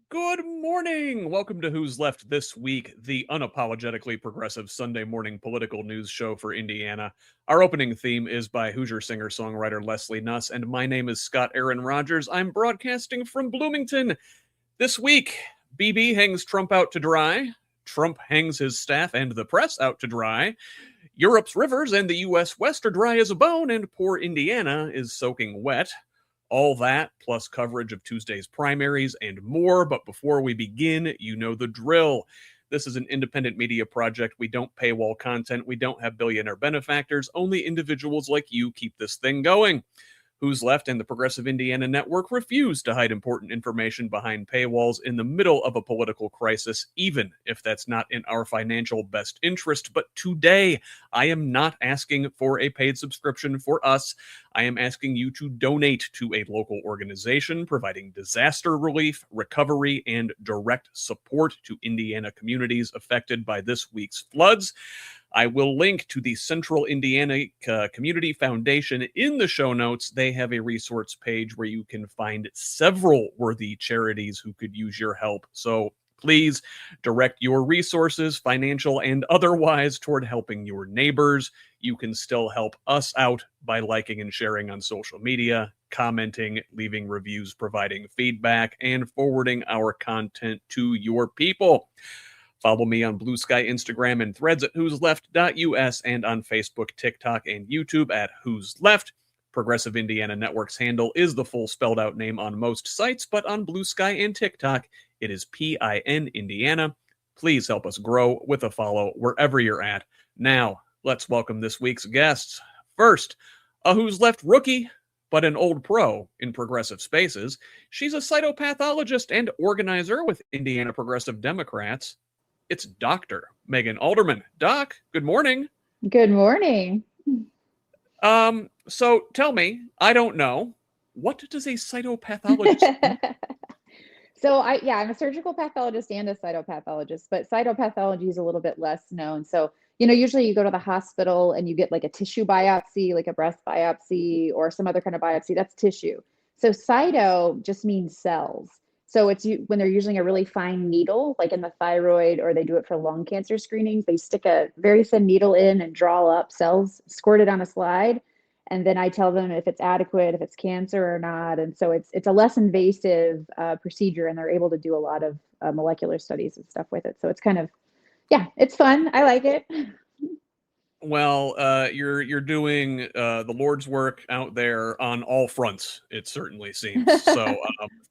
Good morning. Welcome to Who's Left This Week, the unapologetically progressive Sunday morning political news show for Indiana. Our opening theme is by Hoosier singer-songwriter Leslie Nuss, and my name is Scott Aaron Rogers. I'm broadcasting from Bloomington. This week, BB hangs Trump out to dry. Trump hangs his staff and the press out to dry. Europe's rivers and the U.S. West are dry as a bone, and poor Indiana is soaking wet. All that, plus coverage of Tuesday's primaries and more. But before we begin, you know the drill. This is an independent media project. We don't paywall content. We don't have billionaire benefactors. Only individuals like you keep this thing going. Who's Left and the Progressive Indiana Network refuse to hide important information behind paywalls in the middle of a political crisis, even if that's not in our financial best interest. But today, I am not asking for a paid subscription for us. I am asking you to donate to a local organization providing disaster relief, recovery, and direct support to Indiana communities affected by this week's floods. I will link to the Central Indiana Community Foundation in the show notes. They have a resource page where you can find several worthy charities who could use your help. So please direct your resources, financial and otherwise, toward helping your neighbors. You can still help us out by liking and sharing on social media, commenting, leaving reviews, providing feedback, and forwarding our content to your people. Follow me on Blue Sky, Instagram, and Threads at whosleft.us and on Facebook, TikTok, and YouTube at Who's Left. Progressive Indiana Network's handle is the full spelled out name on most sites, but on Blue Sky and TikTok, it is PIN Indiana. Please help us grow with a follow wherever you're at. Now, let's welcome this week's guests. First, a Who's Left rookie, but an old pro in progressive spaces. She's a cytopathologist and organizer with Indiana Progressive Democrats. It's Dr. Megan Alderman. Doc, good morning. Good morning. So tell me, I don't know, what does a cytopathologist do? So I'm a surgical pathologist and a cytopathologist, but cytopathology is a little bit less known. So, usually you go to the hospital and you get like a tissue biopsy, like a breast biopsy or some other kind of biopsy. That's tissue. So cyto just means cells. So it's when they're using a really fine needle, like in the thyroid, or they do it for lung cancer screenings, they stick a very thin needle in and draw up cells, squirt it on a slide. And then I tell them if it's adequate, if it's cancer or not. And so it's a less invasive procedure, and they're able to do a lot of molecular studies and stuff with it. So it's kind of, it's fun. I like it. Well, you're doing the Lord's work out there on all fronts, it certainly seems. So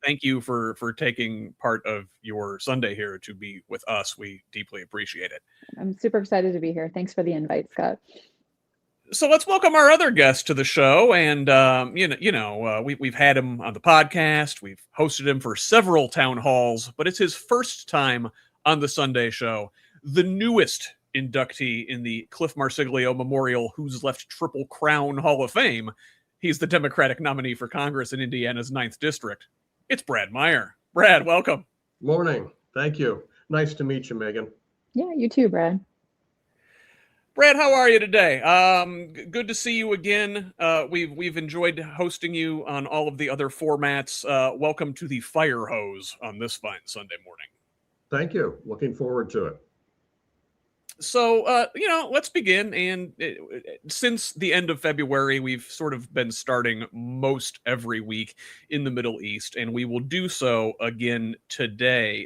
thank you for taking part of your Sunday here to be with us. We deeply appreciate it. I'm super excited to be here. Thanks for the invite, Scott. So let's welcome our other guest to the show. And, we've had him on the podcast. We've hosted him for several town halls, but it's his first time on the Sunday show. The newest inductee in the Cliff Marsiglio Memorial Who's Left Triple Crown Hall of Fame. He's the Democratic nominee for Congress in Indiana's 9th District. It's Brad Meyer. Brad, welcome. Morning. Thank you. Nice to meet you, Megan. Yeah, you too, Brad. Brad, how are you today? Good to see you again. We've enjoyed hosting you on all of the other formats. Welcome to the fire hose on this fine Sunday morning. Thank you. Looking forward to it. So, let's begin. And since the end of February, we've sort of been starting most every week in the Middle East, and we will do so again today.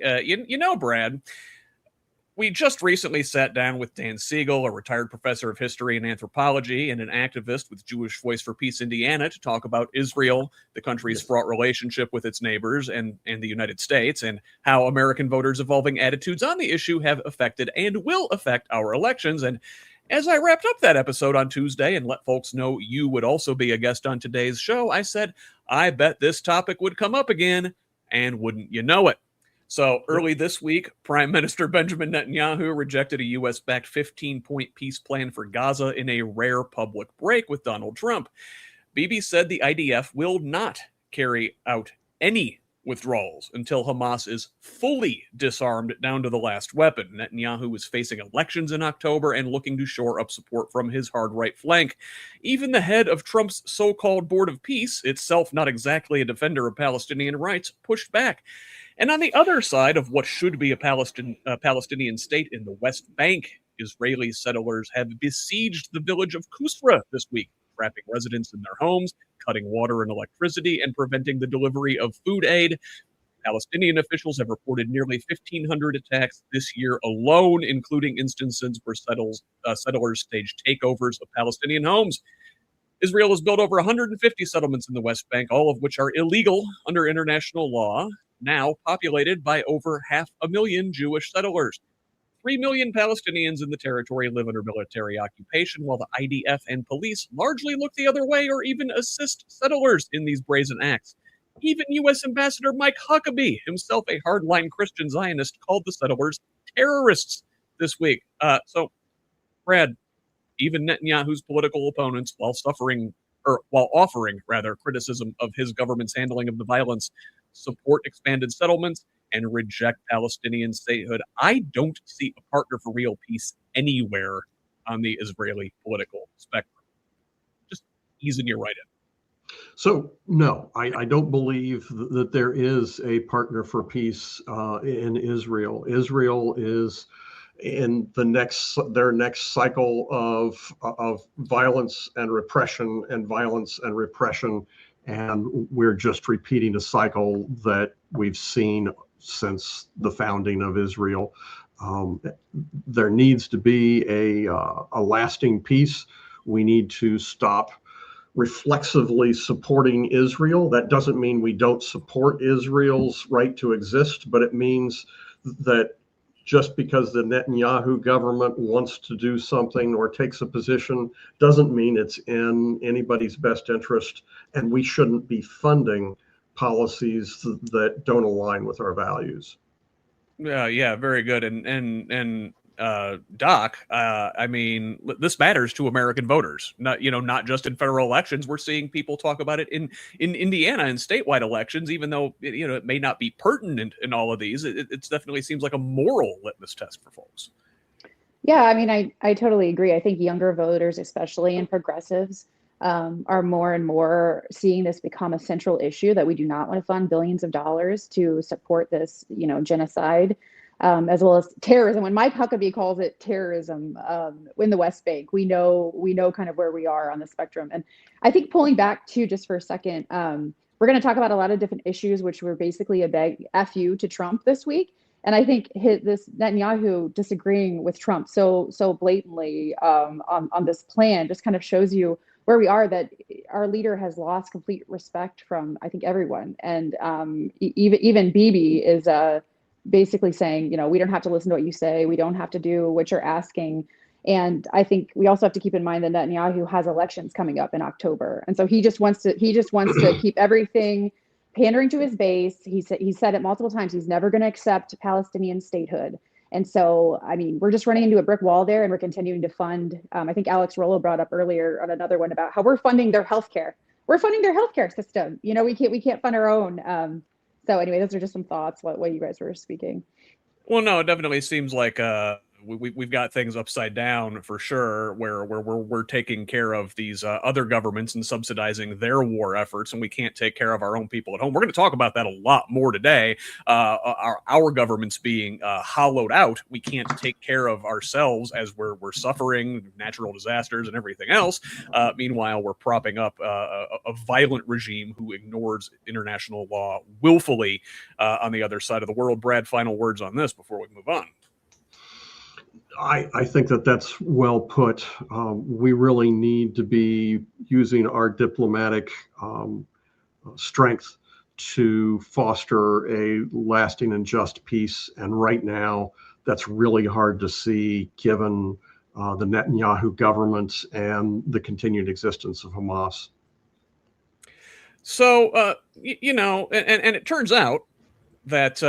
Brad, we just recently sat down with Dan Siegel, a retired professor of history and anthropology and an activist with Jewish Voice for Peace Indiana, to talk about Israel, the country's fraught relationship with its neighbors and the United States, and how American voters' evolving attitudes on the issue have affected and will affect our elections. And as I wrapped up that episode on Tuesday and let folks know you would also be a guest on today's show, I said, I bet this topic would come up again, and wouldn't you know it? So early this week, Prime Minister Benjamin Netanyahu rejected a US-backed 15-point peace plan for Gaza in a rare public break with Donald Trump. Bibi said the IDF will not carry out any withdrawals until Hamas is fully disarmed down to the last weapon. Netanyahu is facing elections in October and looking to shore up support from his hard right flank. Even the head of Trump's so-called Board of Peace, itself not exactly a defender of Palestinian rights, pushed back. And on the other side of what should be a Palestinian state in the West Bank, Israeli settlers have besieged the village of Qusra this week, trapping residents in their homes, cutting water and electricity, and preventing the delivery of food aid. Palestinian officials have reported nearly 1,500 attacks this year alone, including instances where settlers staged takeovers of Palestinian homes. Israel has built over 150 settlements in the West Bank, all of which are illegal under international law, now populated by over 500,000 Jewish settlers. 3 million Palestinians in the territory live under military occupation, while the IDF and police largely look the other way or even assist settlers in these brazen acts. Even U.S. Ambassador Mike Huckabee, himself a hardline Christian Zionist, called the settlers terrorists this week. So, Brad, even Netanyahu's political opponents, while offering criticism of his government's handling of the violence, support expanded settlements and reject Palestinian statehood. I don't see a partner for real peace anywhere on the Israeli political spectrum. Just easing you right in. So, no, I don't believe that there is a partner for peace in Israel. Israel is in their next cycle of violence and repression, and we're just repeating a cycle that we've seen since the founding of Israel. There needs to be a lasting peace. We need to stop reflexively supporting Israel. That doesn't mean we don't support Israel's right to exist, but it means that just because the Netanyahu government wants to do something or takes a position doesn't mean it's in anybody's best interest, and we shouldn't be funding policies that don't align with our values. Yeah, very good. And Doc, I mean, this matters to American voters. Not just in federal elections. We're seeing people talk about it in Indiana and statewide elections, even though it may not be pertinent in all of these. It definitely seems like a moral litmus test for folks. Yeah, I mean, I totally agree. I think younger voters, especially and progressives, are more and more seeing this become a central issue, that we do not want to fund billions of dollars to support this, genocide. As well as terrorism. When Mike Huckabee calls it terrorism in the West Bank, we know kind of where we are on the spectrum. And I think pulling back too, just for a second, we're going to talk about a lot of different issues, which were basically a big FU to Trump this week. And I think this Netanyahu disagreeing with Trump so blatantly on this plan just kind of shows you where we are, that our leader has lost complete respect from, I think, everyone. And even Bibi is basically saying, we don't have to listen to what you say. We don't have to do what you're asking. And I think we also have to keep in mind that Netanyahu has elections coming up in October. And so he just wants to keep everything pandering to his base. He said it multiple times. He's never going to accept Palestinian statehood. And so, I mean, we're just running into a brick wall there, and we're continuing to fund. I think Alex Rollo brought up earlier on another one about how we're funding their healthcare. We're funding their healthcare system. We can't fund our own. So anyway, those are just some thoughts what you guys were speaking. Well, no, it definitely seems like we've got things upside down for sure, where we're taking care of these other governments and subsidizing their war efforts, and we can't take care of our own people at home. We're going to talk about that a lot more today. Our government's being hollowed out. We can't take care of ourselves as we're suffering natural disasters and everything else. Meanwhile, we're propping up a violent regime who ignores international law willfully on the other side of the world. Brad, final words on this before we move on. I think that's well put. We really need to be using our diplomatic strength to foster a lasting and just peace. And right now, that's really hard to see given the Netanyahu government and the continued existence of Hamas. So, and it turns out that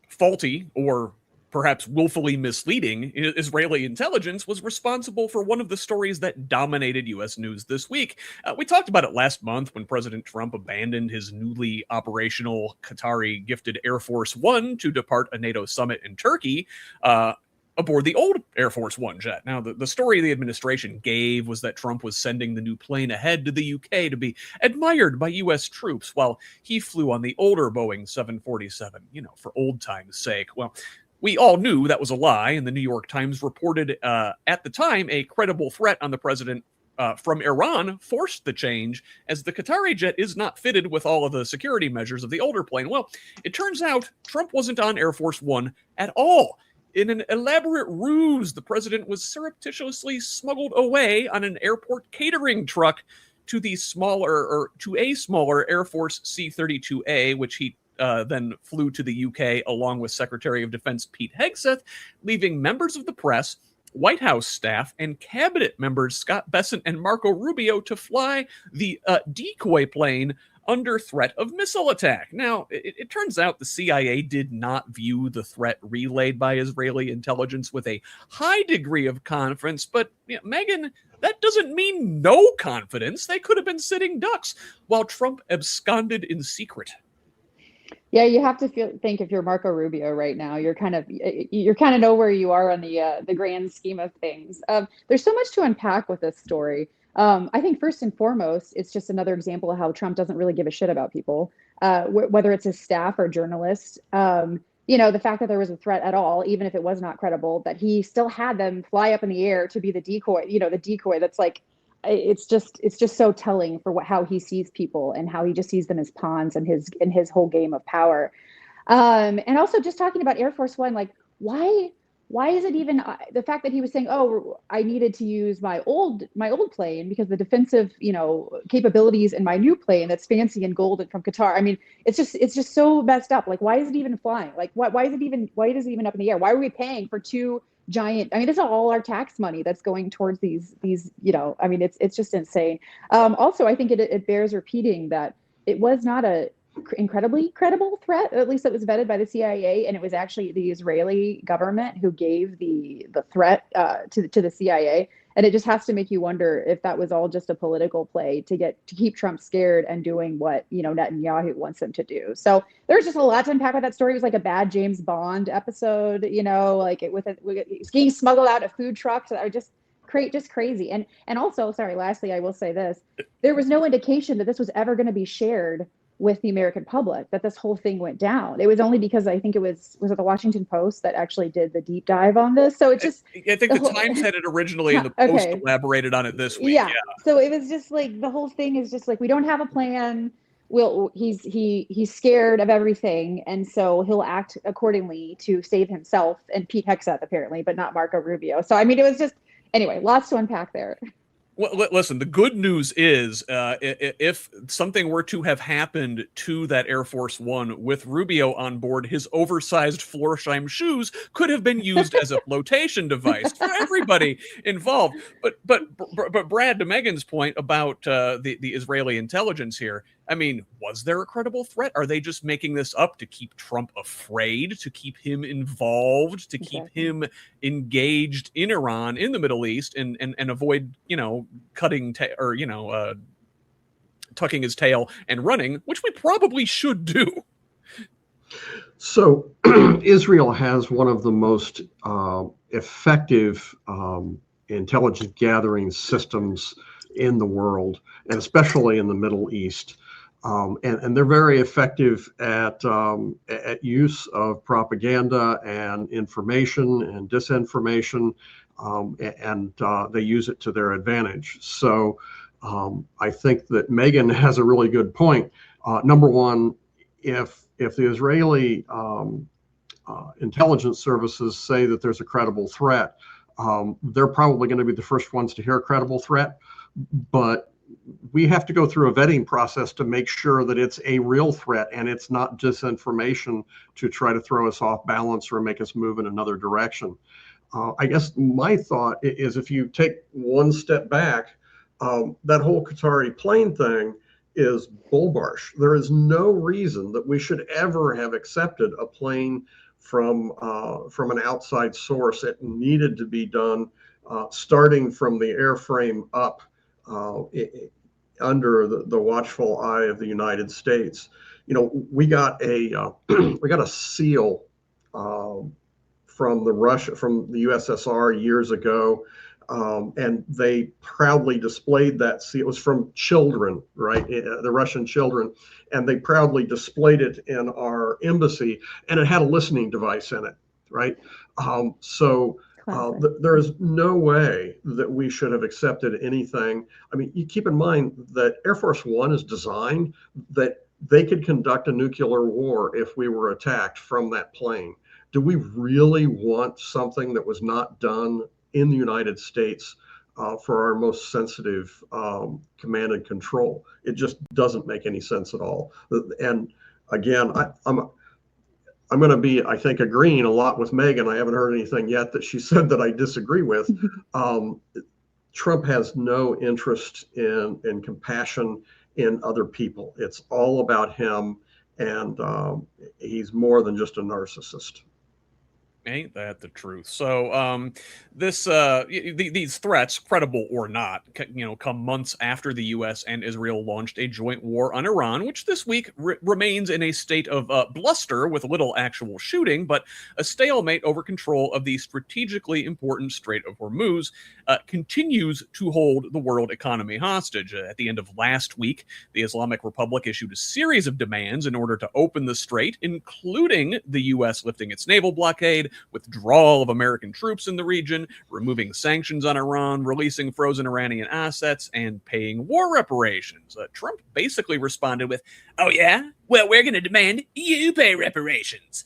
faulty or perhaps willfully misleading Israeli intelligence was responsible for one of the stories that dominated U.S. news this week. We talked about it last month when President Trump abandoned his newly operational Qatari-gifted Air Force One to depart a NATO summit in Turkey. aboard the old Air Force One jet. Now, the story the administration gave was that Trump was sending the new plane ahead to the UK to be admired by U.S. troops while he flew on the older Boeing 747, for old time's sake. Well, we all knew that was a lie, and the New York Times reported at the time a credible threat on the president from Iran forced the change, as the Qatari jet is not fitted with all of the security measures of the older plane. Well, it turns out Trump wasn't on Air Force One at all. In an elaborate ruse, the president was surreptitiously smuggled away on an airport catering truck to a smaller Air Force C-32A, which he then flew to the UK along with Secretary of Defense Pete Hegseth, leaving members of the press, White House staff, and cabinet members Scott Bessent and Marco Rubio to fly the decoy plane under threat of missile attack. Now, it turns out the CIA did not view the threat relayed by Israeli intelligence with a high degree of confidence, but Megan, that doesn't mean no confidence. They could have been sitting ducks while Trump absconded in secret. Yeah, you have to think if you're Marco Rubio right now, you're kind of know where you are on the grand scheme of things. There's so much to unpack with this story. I think first and foremost, it's just another example of how Trump doesn't really give a shit about people, whether it's his staff or journalists. The fact that there was a threat at all, even if it was not credible, that he still had them fly up in the air to be the decoy. The decoy that's like, it's just so telling for how he sees people and how he just sees them as pawns in his whole game of power. And also just talking about Air Force One, like why is it even the fact that he was saying, oh, I needed to use my old plane because the defensive, capabilities in my new plane that's fancy and golden from Qatar. I mean, it's just so messed up. Like, why is it even flying? Like, why is it even up in the air? Why are we paying for two giant? I mean, this is all our tax money that's going towards these. I mean, it's just insane. Also, I think it bears repeating that it was not a incredibly credible threat, at least it was vetted by the CIA, and it was actually the Israeli government who gave the threat to the CIA. And it just has to make you wonder if that was all just a political play to keep Trump scared and doing what Netanyahu wants him to do. So there's just a lot to unpack with that story. It was like a bad James Bond episode, like it's getting smuggled out of food trucks that are just crazy. And also, sorry, lastly, I will say this: there was no indication that this was ever going to be shared with the American public, that this whole thing went down. It was only because I think it was it the Washington Post that actually did the deep dive on this. So it's just, I think the Times had it originally, and the Post elaborated on it this week. Yeah. So it was just like, the whole thing is just like, we don't have a plan. He's scared of everything, and so he'll act accordingly to save himself and Pete Hegseth apparently, but not Marco Rubio. So I mean, it was just, anyway, lots to unpack there. Well, listen, the good news is if something were to have happened to that Air Force One with Rubio on board, his oversized Florsheim shoes could have been used as a flotation device for everybody involved. But Brad, to Megan's point about the Israeli intelligence here, I mean, was there a credible threat? Are they just making this up to keep Trump afraid, to keep him involved, to keep him engaged in Iran, in the Middle East, and avoid, tucking his tail and running, which we probably should do? So Israel has one of the most effective intelligence gathering systems in the world, and especially in the Middle East. And they're very effective at use of propaganda and information and disinformation, and they use it to their advantage. So I think that Megan has a really good point. Number one, if the Israeli intelligence services say that there's a credible threat, they're probably going to be the first ones to hear a credible threat. But we have to go through a vetting process to make sure that it's a real threat and it's not disinformation to try to throw us off balance or make us move in another direction. I guess my thought is, if you take one step back, that whole Qatari plane thing is bullbarsh. There is no reason that we should ever have accepted a plane from an outside source. It needed to be done starting from the airframe up, under the watchful eye of the United States. We got a SEAL from from the USSR years ago. And they proudly displayed that. See, it was from children, right? The Russian children. And they proudly displayed it in our embassy, and it had a listening device in it, right? There is no way that we should have accepted anything. I mean, you keep in mind that Air Force One is designed that they could conduct a nuclear war if we were attacked from that plane. Do we really want something that was not done in the United States for our most sensitive command and control? It just doesn't make any sense at all. And again, I'm going to be, I think, agreeing a lot with Megan. I haven't heard anything yet that she said that I disagree with. Trump has no interest in compassion in other people. It's all about him, and he's more than just a narcissist. Ain't that the truth? So these threats, credible or not, come months after the U.S. and Israel launched a joint war on Iran, which this week remains in a state of bluster with little actual shooting, but a stalemate over control of the strategically important Strait of Hormuz continues to hold the world economy hostage. At the end of last week, the Islamic Republic issued a series of demands in order to open the strait, including the U.S. lifting its naval blockade, withdrawal of American troops in the region, removing sanctions on Iran, releasing frozen Iranian assets, and paying war reparations. Trump basically responded with, "Oh yeah? Well, we're going to demand you pay reparations."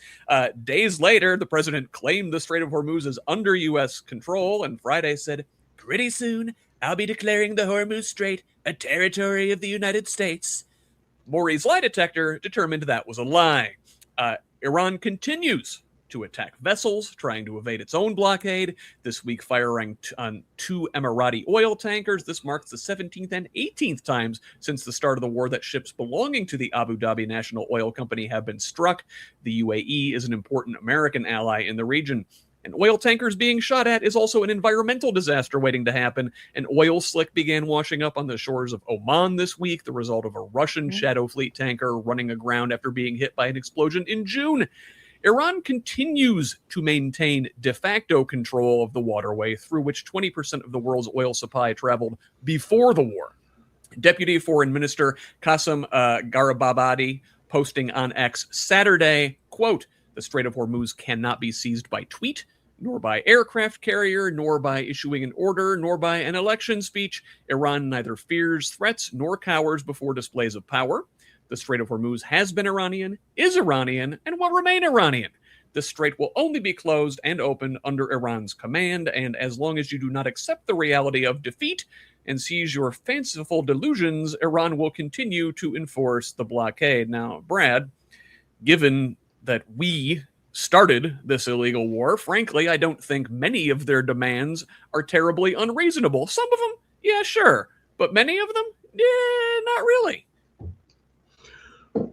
Days later, the president claimed the Strait of Hormuz is under U.S. control, and Friday said, "Pretty soon, I'll be declaring the Hormuz Strait a territory of the United States." Maury's lie detector determined that was a lie. Iran continues to attack vessels trying to evade its own blockade, this week firing on 2 Emirati oil tankers. This marks the 17th and 18th times since the start of the war that ships belonging to the Abu Dhabi National Oil Company have been struck. The UAE is an important American ally in the region. And oil tankers being shot at is also an environmental disaster waiting to happen. An oil slick began washing up on the shores of Oman this week, the result of a Russian Shadow Fleet tanker running aground after being hit by an explosion in June. Iran continues to maintain de facto control of the waterway through which 20% of the world's oil supply traveled before the war. Deputy Foreign Minister Qasem Garibabadi posting on X Saturday, quote, "The Strait of Hormuz cannot be seized by tweet, nor by aircraft carrier, nor by issuing an order, nor by an election speech. Iran neither fears threats nor cowers before displays of power. The Strait of Hormuz has been Iranian, is Iranian, and will remain Iranian. The strait will only be closed and opened under Iran's command, and as long as you do not accept the reality of defeat and seize your fanciful delusions, Iran will continue to enforce the blockade." Now, Brad, given that we started this illegal war, frankly, I don't think many of their demands are terribly unreasonable. Some of them, yeah, sure, but many of them, not really.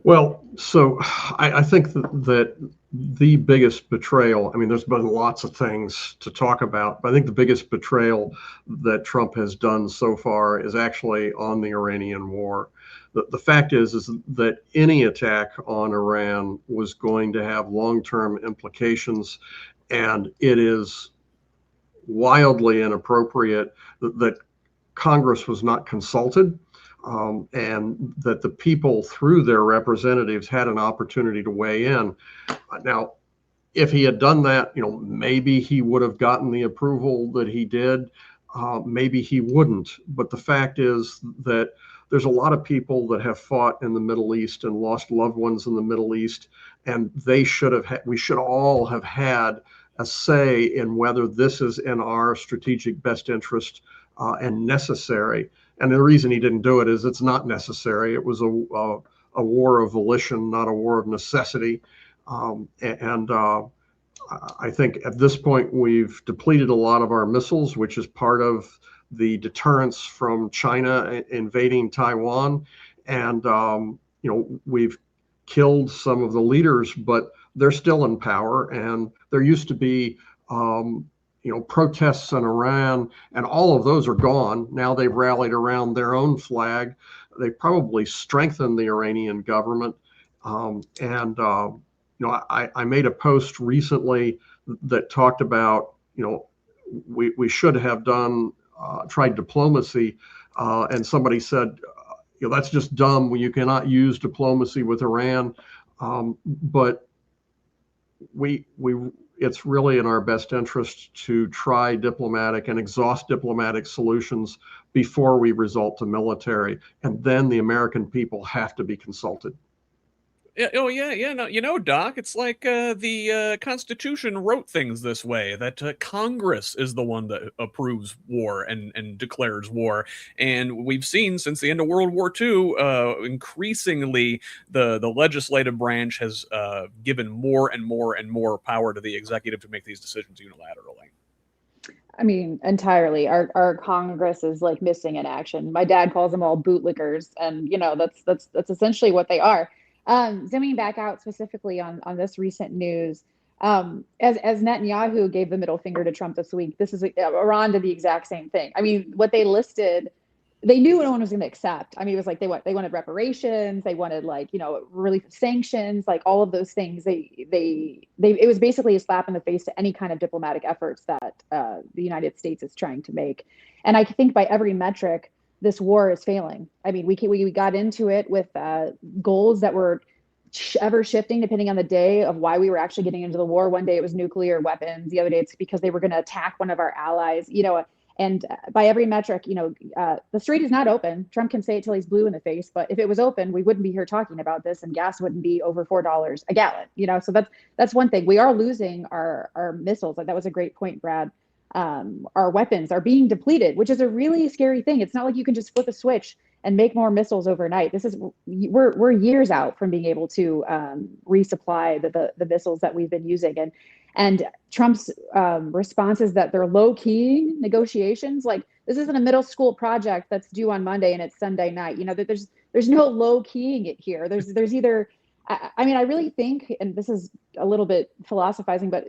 Well, so I think that the biggest betrayal, I mean, there's been lots of things to talk about, but I think the biggest betrayal that Trump has done so far is actually on the Iranian war. The fact is that any attack on Iran was going to have long-term implications, and it is wildly inappropriate that Congress was not consulted. And that the people, through their representatives, had an opportunity to weigh in. Now, if he had done that, maybe he would have gotten the approval that he did. Maybe he wouldn't. But the fact is that there's a lot of people that have fought in the Middle East and lost loved ones in the Middle East, and we should all have had a say in whether this is in our strategic best interest and necessary. And the reason he didn't do it is it's not necessary. It was a war of volition, not a war of necessity. I think at this point we've depleted a lot of our missiles, which is part of the deterrence from China invading Taiwan. And we've killed some of the leaders, but they're still in power. And there used to be protests in Iran, and all of those are gone. Now they've rallied around their own flag. They probably strengthened the Iranian government. I made a post recently that talked about, we should have tried diplomacy, and somebody said, that's just dumb. You cannot use diplomacy with Iran, but it's really in our best interest to try diplomatic and exhaust diplomatic solutions before we resort to military, and then the American people have to be consulted. Oh yeah. No, Doc, it's like the Constitution wrote things this way, that Congress is the one that approves war and declares war. And we've seen since the end of World War II, increasingly the legislative branch has given more and more and more power to the executive to make these decisions unilaterally. I mean, entirely. Our Congress is like missing in action. My dad calls them all bootlickers, and that's essentially what they are. Zooming back out specifically on this recent news, as Netanyahu gave the middle finger to Trump this week, Iran did the exact same thing. I mean, what they listed, they knew no one was going to accept. I mean, it was like they wanted reparations, they wanted relief of sanctions, like all of those things. It was basically a slap in the face to any kind of diplomatic efforts that the United States is trying to make. And I think by every metric, this war is failing. I mean, we got into it with goals that were ever shifting depending on the day of why we were actually getting into the war. One day it was nuclear weapons. The other day it's because they were going to attack one of our allies, and by every metric, the strait is not open. Trump can say it till he's blue in the face, but if it was open, we wouldn't be here talking about this, and gas wouldn't be over $4 a gallon, So that's one thing. We are losing our missiles. Like, that was a great point, Brad. Our weapons are being depleted, which is a really scary thing. It's not like you can just flip a switch and make more missiles overnight. We're years out from being able to resupply the missiles that we've been using. And Trump's response is that they're low-key negotiations. Like, this isn't a middle school project that's due on Monday and it's Sunday night. That there's no low-keying it here. There's either, I mean, I really think, and this is a little bit philosophizing, but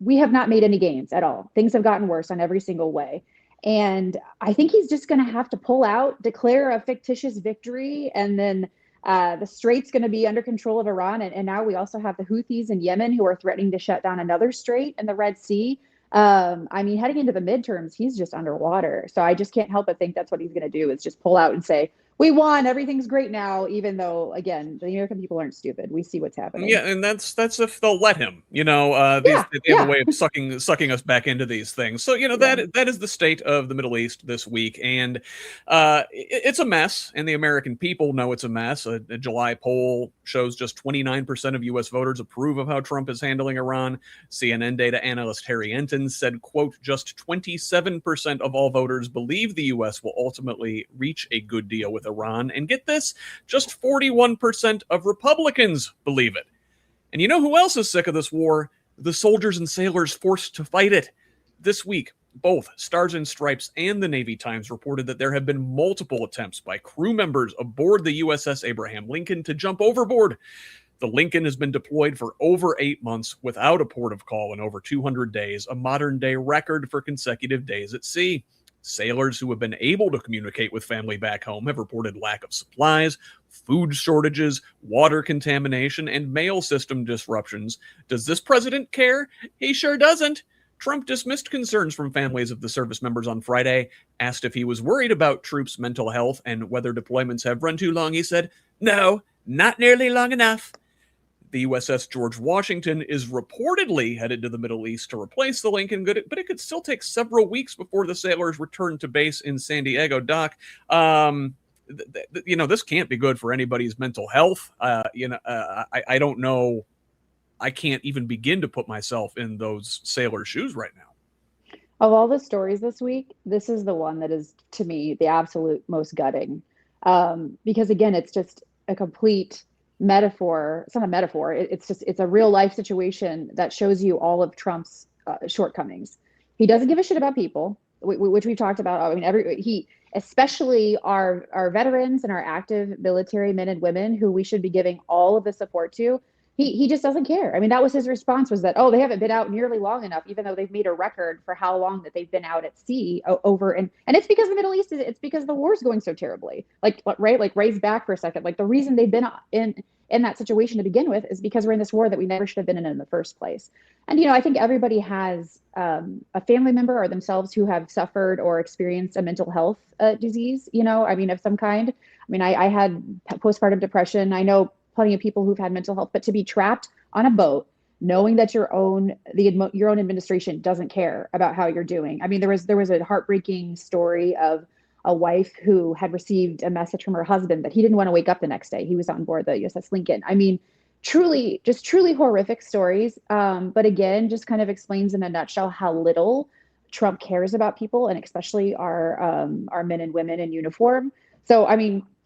we have not made any gains at all. Things have gotten worse on every single way. And I think he's just going to have to pull out, declare a fictitious victory, and then the strait's going to be under control of Iran. And now we also have the Houthis in Yemen who are threatening to shut down another strait in the Red Sea. I mean, heading into the midterms, he's just underwater. So I just can't help but think that's what he's going to do, is just pull out and say, we won, everything's great now, even though, again, the American people aren't stupid. We see what's happening. Yeah, and that's if they'll let him. They have a way of sucking us back into these things. So that is the state of the Middle East this week, and it's a mess. And the American people know it's a mess. A July poll shows just 29% of U.S. voters approve of how Trump is handling Iran. CNN data analyst Harry Enton said, quote, just 27% of all voters believe the U.S. will ultimately reach a good deal with Iran. And get this, just 41% of Republicans believe it. And you know who else is sick of this war? The soldiers and sailors forced to fight it. This week, both Stars and Stripes and the Navy Times reported that there have been multiple attempts by crew members aboard the USS Abraham Lincoln to jump overboard. The Lincoln has been deployed for over 8 months without a port of call in over 200 days, a modern-day record for consecutive days at sea. Sailors who have been able to communicate with family back home have reported lack of supplies, food shortages, water contamination, and mail system disruptions. Does this president care? He sure doesn't. Trump dismissed concerns from families of the service members on Friday. Asked if he was worried about troops' mental health and whether deployments have run too long, he said, "No, not nearly long enough." The USS George Washington is reportedly headed to the Middle East to replace the Lincoln, but it could still take several weeks before the sailors return to base in San Diego. Doc, this can't be good for anybody's mental health. I don't know. I can't even begin to put myself in those sailors' shoes right now. Of all the stories this week, this is the one that is, to me, the absolute most gutting. Because again, it's just a complete metaphor. It's not a metaphor. It's a real life situation that shows you all of Trump's shortcomings. He doesn't give a shit about people, which we've talked about. I mean, especially our veterans and our active military men and women who we should be giving all of the support to. He just doesn't care. I mean, that was his response, was that, they haven't been out nearly long enough, even though they've made a record for how long that they've been out at sea over. And it's because the Middle East it's because the war's going so terribly. Like, right? Like, raise back for a second. Like, the reason they've been in in that situation to begin with is because we're in this war that we never should have been in the first place. And, I think everybody has a family member or themselves who have suffered or experienced a mental health disease, of some kind. I had postpartum depression. I know plenty of people who've had mental health, but to be trapped on a boat, knowing that your own administration doesn't care about how you're doing. There was a heartbreaking story of a wife who had received a message from her husband that he didn't want to wake up the next day. He was on board the USS Lincoln. Truly horrific stories. But again, just kind of explains in a nutshell how little Trump cares about people, and especially our men and women in uniform. So,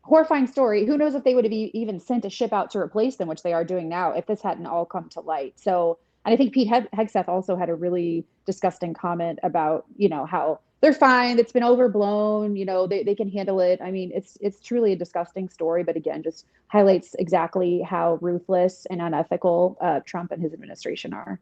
horrifying story. Who knows if they would have even sent a ship out to replace them, which they are doing now, if this hadn't all come to light. So, and I think Pete Hegseth also had a really disgusting comment about, how they're fine. It's been overblown. They can handle it. It's truly a disgusting story, but again, just highlights exactly how ruthless and unethical Trump and his administration are.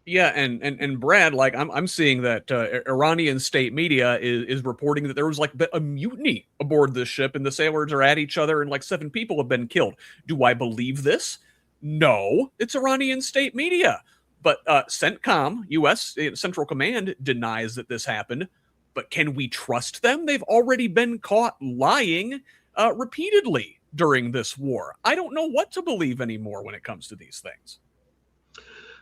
Yeah, and Brad, like I'm seeing that Iranian state media is reporting that there was like a mutiny aboard this ship, and the sailors are at each other, and like 7 people have been killed. Do I believe this? No, it's Iranian state media. But CENTCOM, U.S. Central Command, denies that this happened. But can we trust them? They've already been caught lying repeatedly during this war. I don't know what to believe anymore when it comes to these things.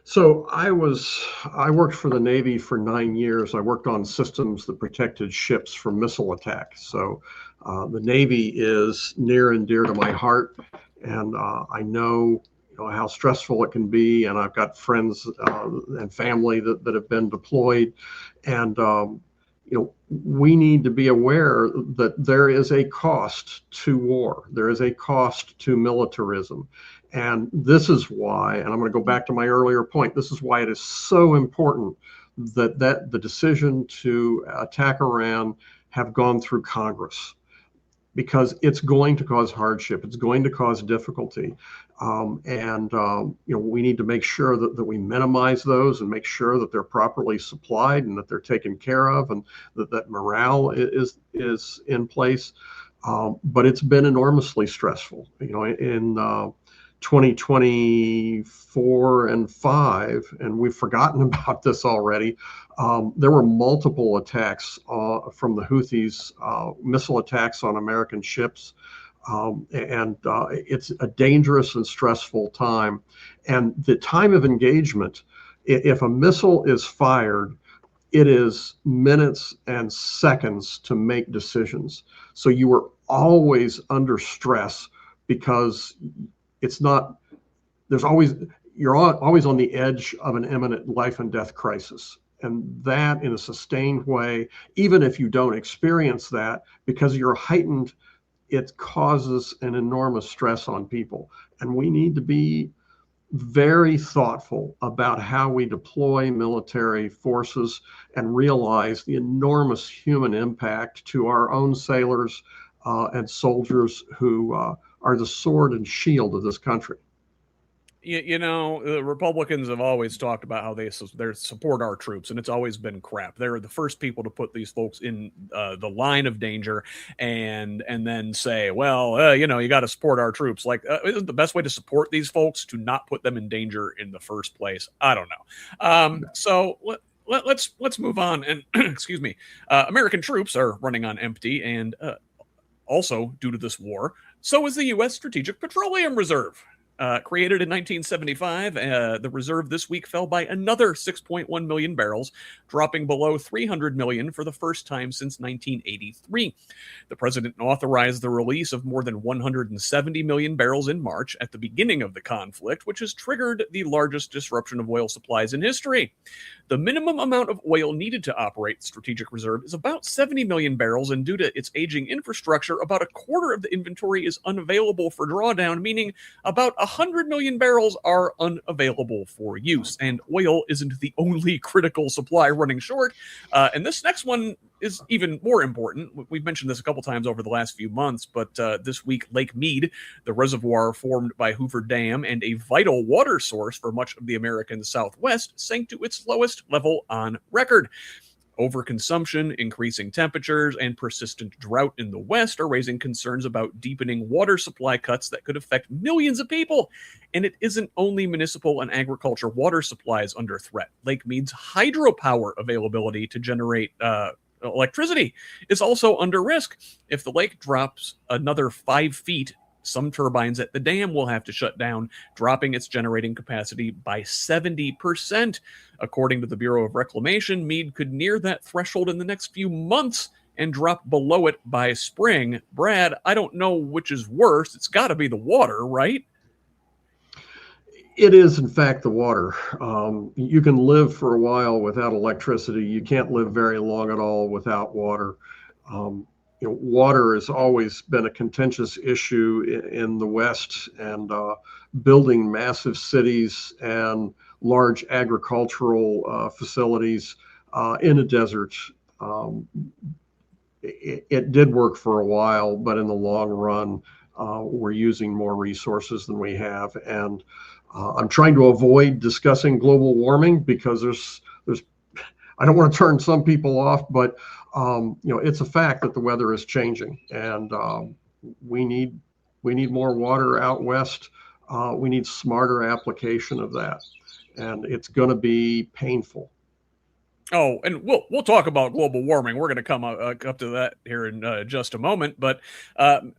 So I worked for the Navy for 9 years. I worked on systems that protected ships from missile attack. So the Navy is near and dear to my heart, and I know how stressful it can be. And I've got friends and family that have been deployed, and we need to be aware that there is a cost to war. There is a cost to militarism. And this is why, and I'm going to go back to my earlier point, this is why it is so important that the decision to attack Iran have gone through Congress, because it's going to cause hardship. It's going to cause difficulty. We need to make sure that we minimize those and make sure that they're properly supplied and that they're taken care of, and that morale is in place. But it's been enormously stressful. In 2024 and 5, and we've forgotten about this already. There were multiple attacks from the Houthis, missile attacks on American ships. It's a dangerous and stressful time. And the time of engagement, if a missile is fired, it is minutes and seconds to make decisions. So you are always under stress, because you're always on the edge of an imminent life and death crisis. And that, in a sustained way, even if you don't experience that, because you're heightened, it causes an enormous stress on people. And we need to be very thoughtful about how we deploy military forces and realize the enormous human impact to our own sailors and soldiers who are the sword and shield of this country. The Republicans have always talked about how they support our troops, and it's always been crap. They're the first people to put these folks in the line of danger, and then say, well, you got to support our troops. Like, isn't the best way to support these folks to not put them in danger in the first place? I don't know. So let's move on. And excuse me, American troops are running on empty, and also due to this war, so is the U.S. Strategic Petroleum Reserve. Created in 1975, the reserve this week fell by another 6.1 million barrels, dropping below 300 million for the first time since 1983. The president authorized the release of more than 170 million barrels in March at the beginning of the conflict, which has triggered the largest disruption of oil supplies in history. The minimum amount of oil needed to operate the strategic reserve is about 70 million barrels, and due to its aging infrastructure, about a quarter of the inventory is unavailable for drawdown, meaning about 100 million barrels are unavailable for use. And oil isn't the only critical supply running short. And this next one is even more important. We've mentioned this a couple times over the last few months, but this week, Lake Mead, the reservoir formed by Hoover Dam and a vital water source for much of the American Southwest, sank to its lowest level on record. Overconsumption, increasing temperatures, and persistent drought in the West are raising concerns about deepening water supply cuts that could affect millions of people. And it isn't only municipal and agriculture water supplies under threat. Lake Mead's hydropower availability to generate electricity is also under risk. If the lake drops another 5 feet, some turbines at the dam will have to shut down, dropping its generating capacity by 70%. According to the Bureau of Reclamation, Mead could near that threshold in the next few months and drop below it by spring. Brad, I don't know which is worse. It's got to be the water, right? It is, in fact, the water. You can live for a while without electricity. You can't live very long at all without water. Water has always been a contentious issue in the West, and building massive cities and large agricultural facilities in a desert. It did work for a while, but in the long run, we're using more resources than we have. And I'm trying to avoid discussing global warming because there's I don't want to turn some people off, but it's a fact that the weather is changing, and we need more water out west. We need smarter application of that, and it's going to be painful. Oh, and we'll talk about global warming. We're going to come up to that here in just a moment. But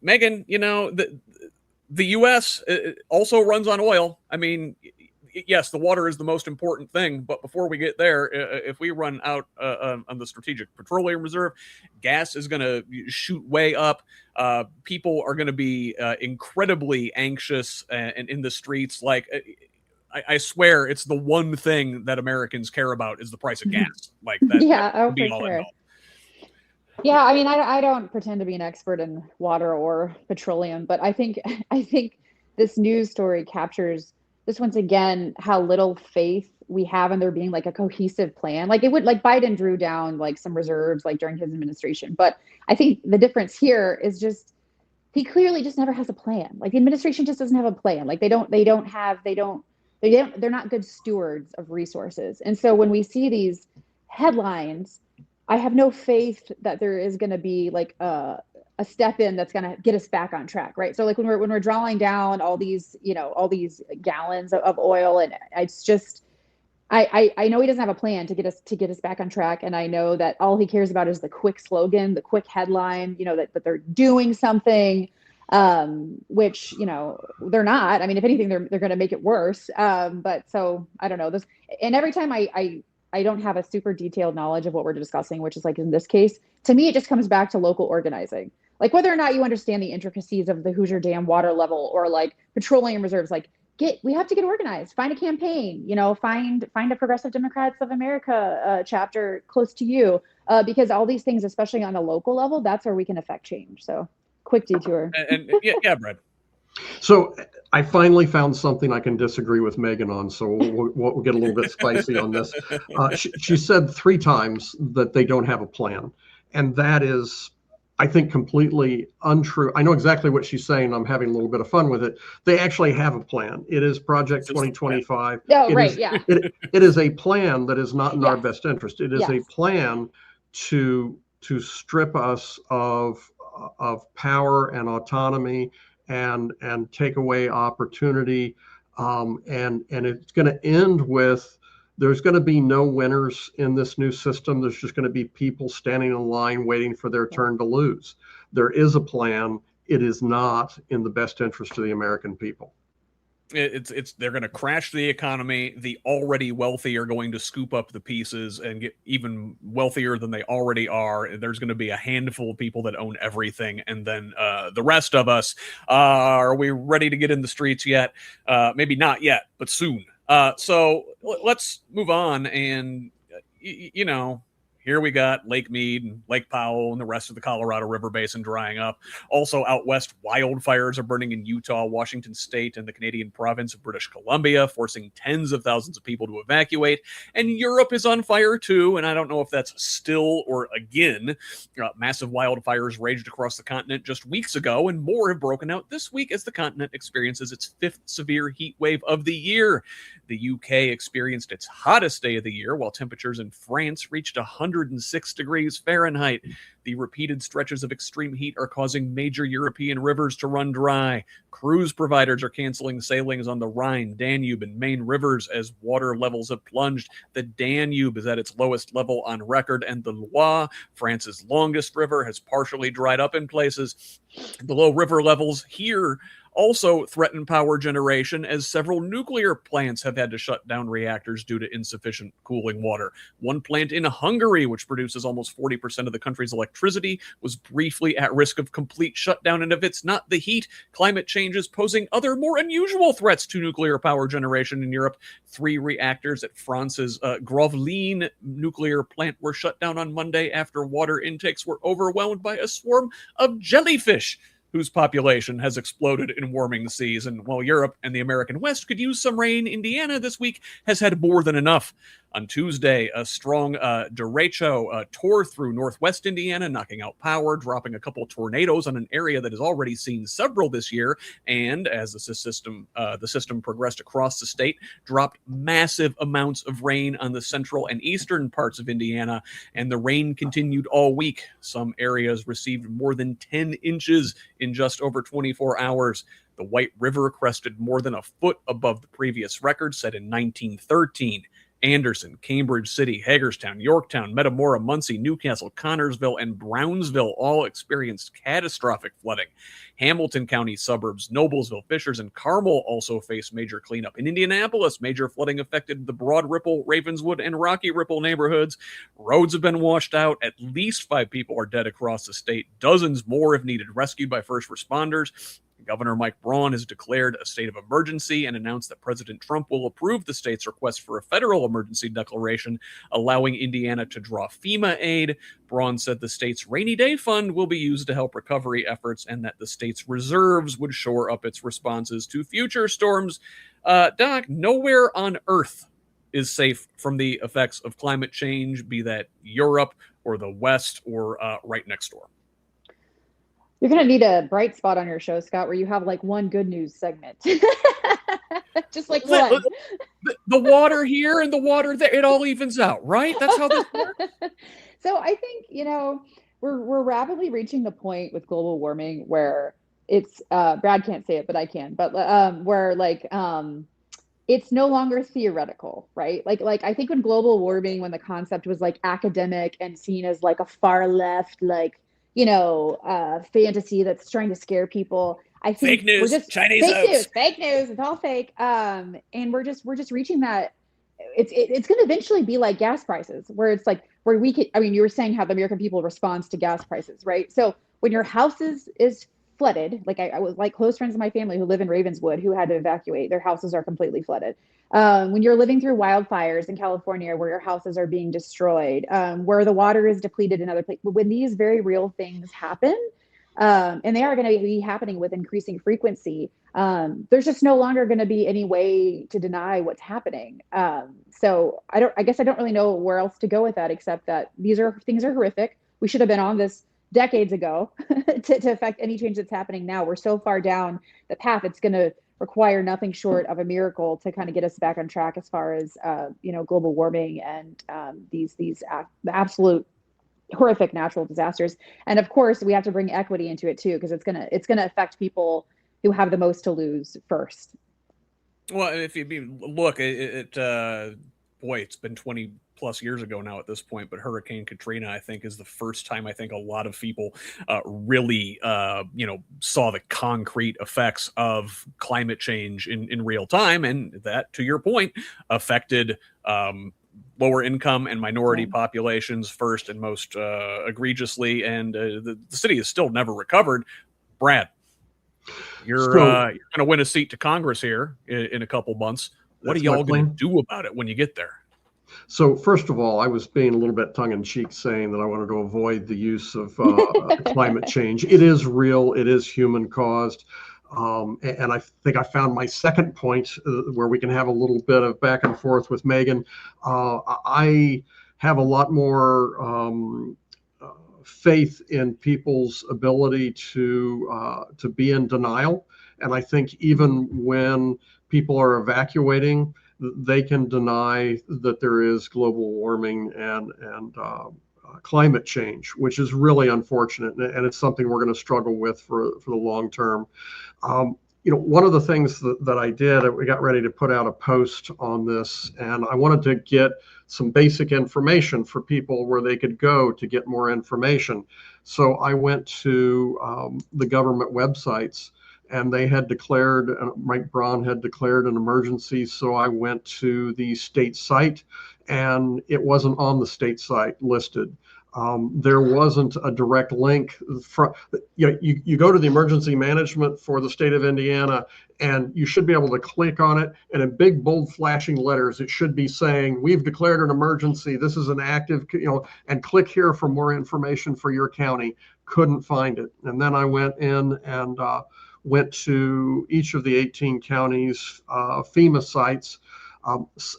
Megan, the U.S. also runs on oil. I mean, yes, the water is the most important thing, but before we get there, if we run out on the Strategic Petroleum Reserve, gas is going to shoot way up. People are going to be incredibly anxious and in the streets. Like, I swear, it's the one thing that Americans care about is the price of gas. Like that. Yeah, oh, for sure. Yeah, I mean, I don't pretend to be an expert in water or petroleum, but I think this news story captures just once again how little faith we have in there being like a cohesive plan. Like Biden drew down like some reserves like during his administration, but I think the difference here is just he clearly just never has a plan. Like the administration just doesn't have a plan. Like they're not good stewards of resources. And so when we see these headlines, I have no faith that there is going to be like a step in that's going to get us back on track, right? So like when we're drawing down all these gallons of oil, and it's just I know he doesn't have a plan to get us back on track, and I know that all he cares about is the quick slogan, the quick headline, that they're doing something, which they're not. I mean, if anything, they're going to make it worse. But so I don't know this, and every time I don't have a super detailed knowledge of what we're discussing, which is like in this case, to me, it just comes back to local organizing. Like whether or not you understand the intricacies of the Hoosier Dam water level or like petroleum reserves, like we have to get organized, find a campaign, find a Progressive Democrats of America chapter close to you, because all these things, especially on a local level, that's where we can affect change. So quick detour. And yeah, Brad. So I finally found something I can disagree with Megan on, so we'll get a little bit spicy on this. She said 3 times that they don't have a plan, and that is, I think, completely untrue. I know exactly what she's saying. I'm having a little bit of fun with it. They actually have a plan. It is Project 2025. Oh, right, yeah. It is a plan that is not in our best interest. It is a plan to strip us of power and autonomy and take away opportunity, and it's going to end with there's going to be no winners in this new system. There's just going to be people standing in line waiting for their turn to lose. There is a plan. It is not in the best interest of the American people. They're going to crash the economy. The already wealthy are going to scoop up the pieces and get even wealthier than they already are. There's going to be a handful of people that own everything, and then the rest of us, are we ready to get in the streets yet? Maybe not yet, but soon. So let's move on, and here we got Lake Mead and Lake Powell and the rest of the Colorado River Basin drying up. Also out west, wildfires are burning in Utah, Washington State, and the Canadian province of British Columbia, forcing tens of thousands of people to evacuate. And Europe is on fire too, and I don't know if that's still or again. Massive wildfires raged across the continent just weeks ago, and more have broken out this week as the continent experiences its 5th severe heat wave of the year. The UK experienced its hottest day of the year, while temperatures in France reached 100 106 degrees Fahrenheit. The repeated stretches of extreme heat are causing major European rivers to run dry. Cruise providers are canceling sailings on the Rhine, Danube, and Main rivers as water levels have plunged. The Danube is at its lowest level on record, and the Loire, France's longest river, has partially dried up in places. The low river levels here also threaten power generation, as several nuclear plants have had to shut down reactors due to insufficient cooling water. One plant in Hungary, which produces almost 40% of the country's electricity, was briefly at risk of complete shutdown. And if it's not the heat, climate change is posing other more unusual threats to nuclear power generation in Europe. 3 reactors at France's Gravelines nuclear plant were shut down on Monday after water intakes were overwhelmed by a swarm of jellyfish, whose population has exploded in warming seas. And while Europe and the American West could use some rain, Indiana this week has had more than enough. On Tuesday, a strong derecho tore through northwest Indiana, knocking out power, dropping a couple tornadoes on an area that has already seen several this year. And as the system progressed across the state, dropped massive amounts of rain on the central and eastern parts of Indiana. And the rain continued all week. Some areas received more than 10 inches in just over 24 hours. The White River crested more than a foot above the previous record set in 1913. Anderson, Cambridge City, Hagerstown, Yorktown, Metamora, Muncie, Newcastle, Connorsville, and Brownsville all experienced catastrophic flooding. Hamilton County suburbs, Noblesville, Fishers, and Carmel also faced major cleanup. In Indianapolis, major flooding affected the Broad Ripple, Ravenswood, and Rocky Ripple neighborhoods. Roads have been washed out. At least 5 people are dead across the state. Dozens more have needed rescued by first responders. Governor Mike Braun has declared a state of emergency and announced that President Trump will approve the state's request for a federal emergency declaration, allowing Indiana to draw FEMA aid. Braun said the state's rainy day fund will be used to help recovery efforts and that the state's reserves would shore up its responses to future storms. Doc, nowhere on Earth is safe from the effects of climate change, be that Europe or the West or right next door. You're going to need a bright spot on your show, Scott, where you have like one good news segment. Just like one. The water here and the water there, it all evens out, right? That's how this works. So I think, we're rapidly reaching the point with global warming where it's, Brad can't say it, but I can, but where it's no longer theoretical, right? Like I think when global warming, when the concept was like academic and seen as like a far left, fantasy that's trying to scare people. I think fake news, we're just Chinese hoax. Fake news. It's all fake. And we're just reaching that. It's going to eventually be like gas prices, where it's like where we could. I mean, you were saying how the American people responds to gas prices, right? So when your house is flooded, like I was like close friends of my family who live in Ravenswood who had to evacuate. Their houses are completely flooded. When you're living through wildfires in California, where your houses are being destroyed, where the water is depleted in other places, when these very real things happen, and they are going to be happening with increasing frequency, there's just no longer going to be any way to deny what's happening. So I guess I don't really know where else to go with that, except that things are horrific. We should have been on this decades ago to affect any change that's happening now. We're so far down the path, it's going to require nothing short of a miracle to kind of get us back on track as far as global warming and the absolute horrific natural disasters. And of course, we have to bring equity into it too, because it's gonna affect people who have the most to lose first. Well, if you look at it's been 20 plus years ago now at this point, but Hurricane Katrina, I think, is the first time I think a lot of people really, saw the concrete effects of climate change in real time. And that, to your point, affected lower income and minority populations first and most egregiously. And the city has still never recovered. Brad, you're going to win a seat to Congress here in a couple months. What are y'all going to do about it when you get there? So first of all, I was being a little bit tongue-in-cheek saying that I wanted to avoid the use of climate change. It is real. It is human-caused. And I think I found my second point where we can have a little bit of back and forth with Megan. I have a lot more faith in people's ability to be in denial. And I think even when people are evacuating, they can deny that there is global warming and climate change, which is really unfortunate, and it's something we're going to struggle with for the long term. One of the things that I did, we got ready to put out a post on this, and I wanted to get some basic information for people where they could go to get more information. So I went to the government websites, and they had declared, Mike Braun had declared an emergency. So I went to the state site, and it wasn't on the state site listed. There wasn't a direct link. You go to the emergency management for the state of Indiana, and you should be able to click on it, and in big, bold, flashing letters, it should be saying, "We've declared an emergency. This is an active," and click here for more information for your county. Couldn't find it. And then I went in and went to each of the 18 counties' FEMA sites.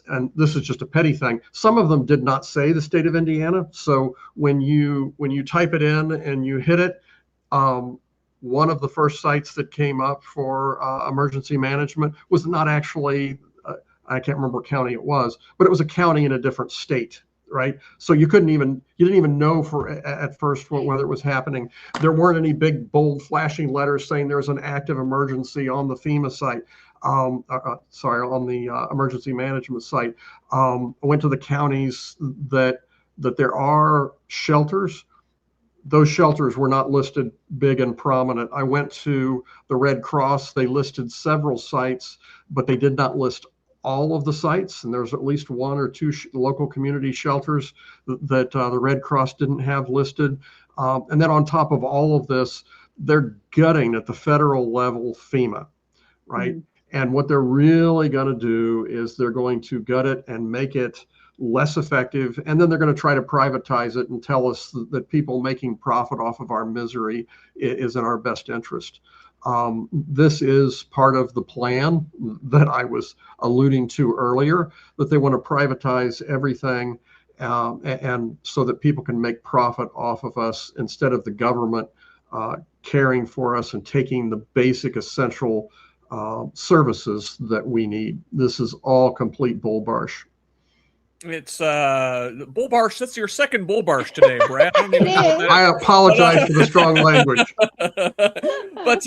And this is just a petty thing. Some of them did not say the state of Indiana. So when you type it in and you hit it, one of the first sites that came up for emergency management was not actually, I can't remember what county it was, but it was a county in a different state, right? So you didn't even know at first whether it was happening. There weren't any big, bold, flashing letters saying there's an active emergency on the FEMA site. On the emergency management site. I went to the counties that there are shelters. Those shelters were not listed big and prominent. I went to the Red Cross. They listed several sites, but they did not list all of the sites. And there's at least one or two local community shelters that the Red Cross didn't have listed. And then on top of all of this, they're gutting at the federal level FEMA, right? Mm-hmm. And what they're really going to do is they're going to gut it and make it less effective. And then they're going to try to privatize it and tell us that people making profit off of our misery is in our best interest. This is part of the plan that I was alluding to earlier, that they want to privatize everything and so that people can make profit off of us instead of the government caring for us and taking the basic essential services that we need. This is all complete bullbarsh. It's bullbarsh. That's your second bullbarsh today, Brad. I apologize for the strong language. But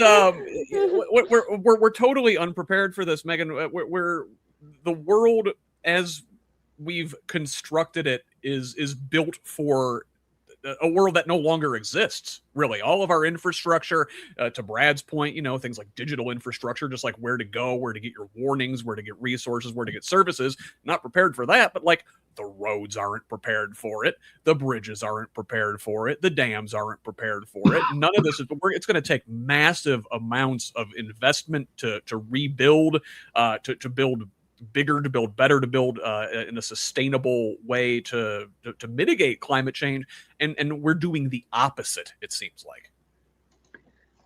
we're totally unprepared for this, Megan. We're the world as we've constructed it is built for a world that no longer exists, really. All of our infrastructure, to Brad's point, things like digital infrastructure, just like where to go, where to get your warnings, where to get resources, where to get services, not prepared for that. But like the roads aren't prepared for it. The bridges aren't prepared for it. The dams aren't prepared for it. None of this it's going to take massive amounts of investment to rebuild, to build bigger, to build better, to build in a sustainable way to mitigate climate change, and we're doing the opposite, it seems like.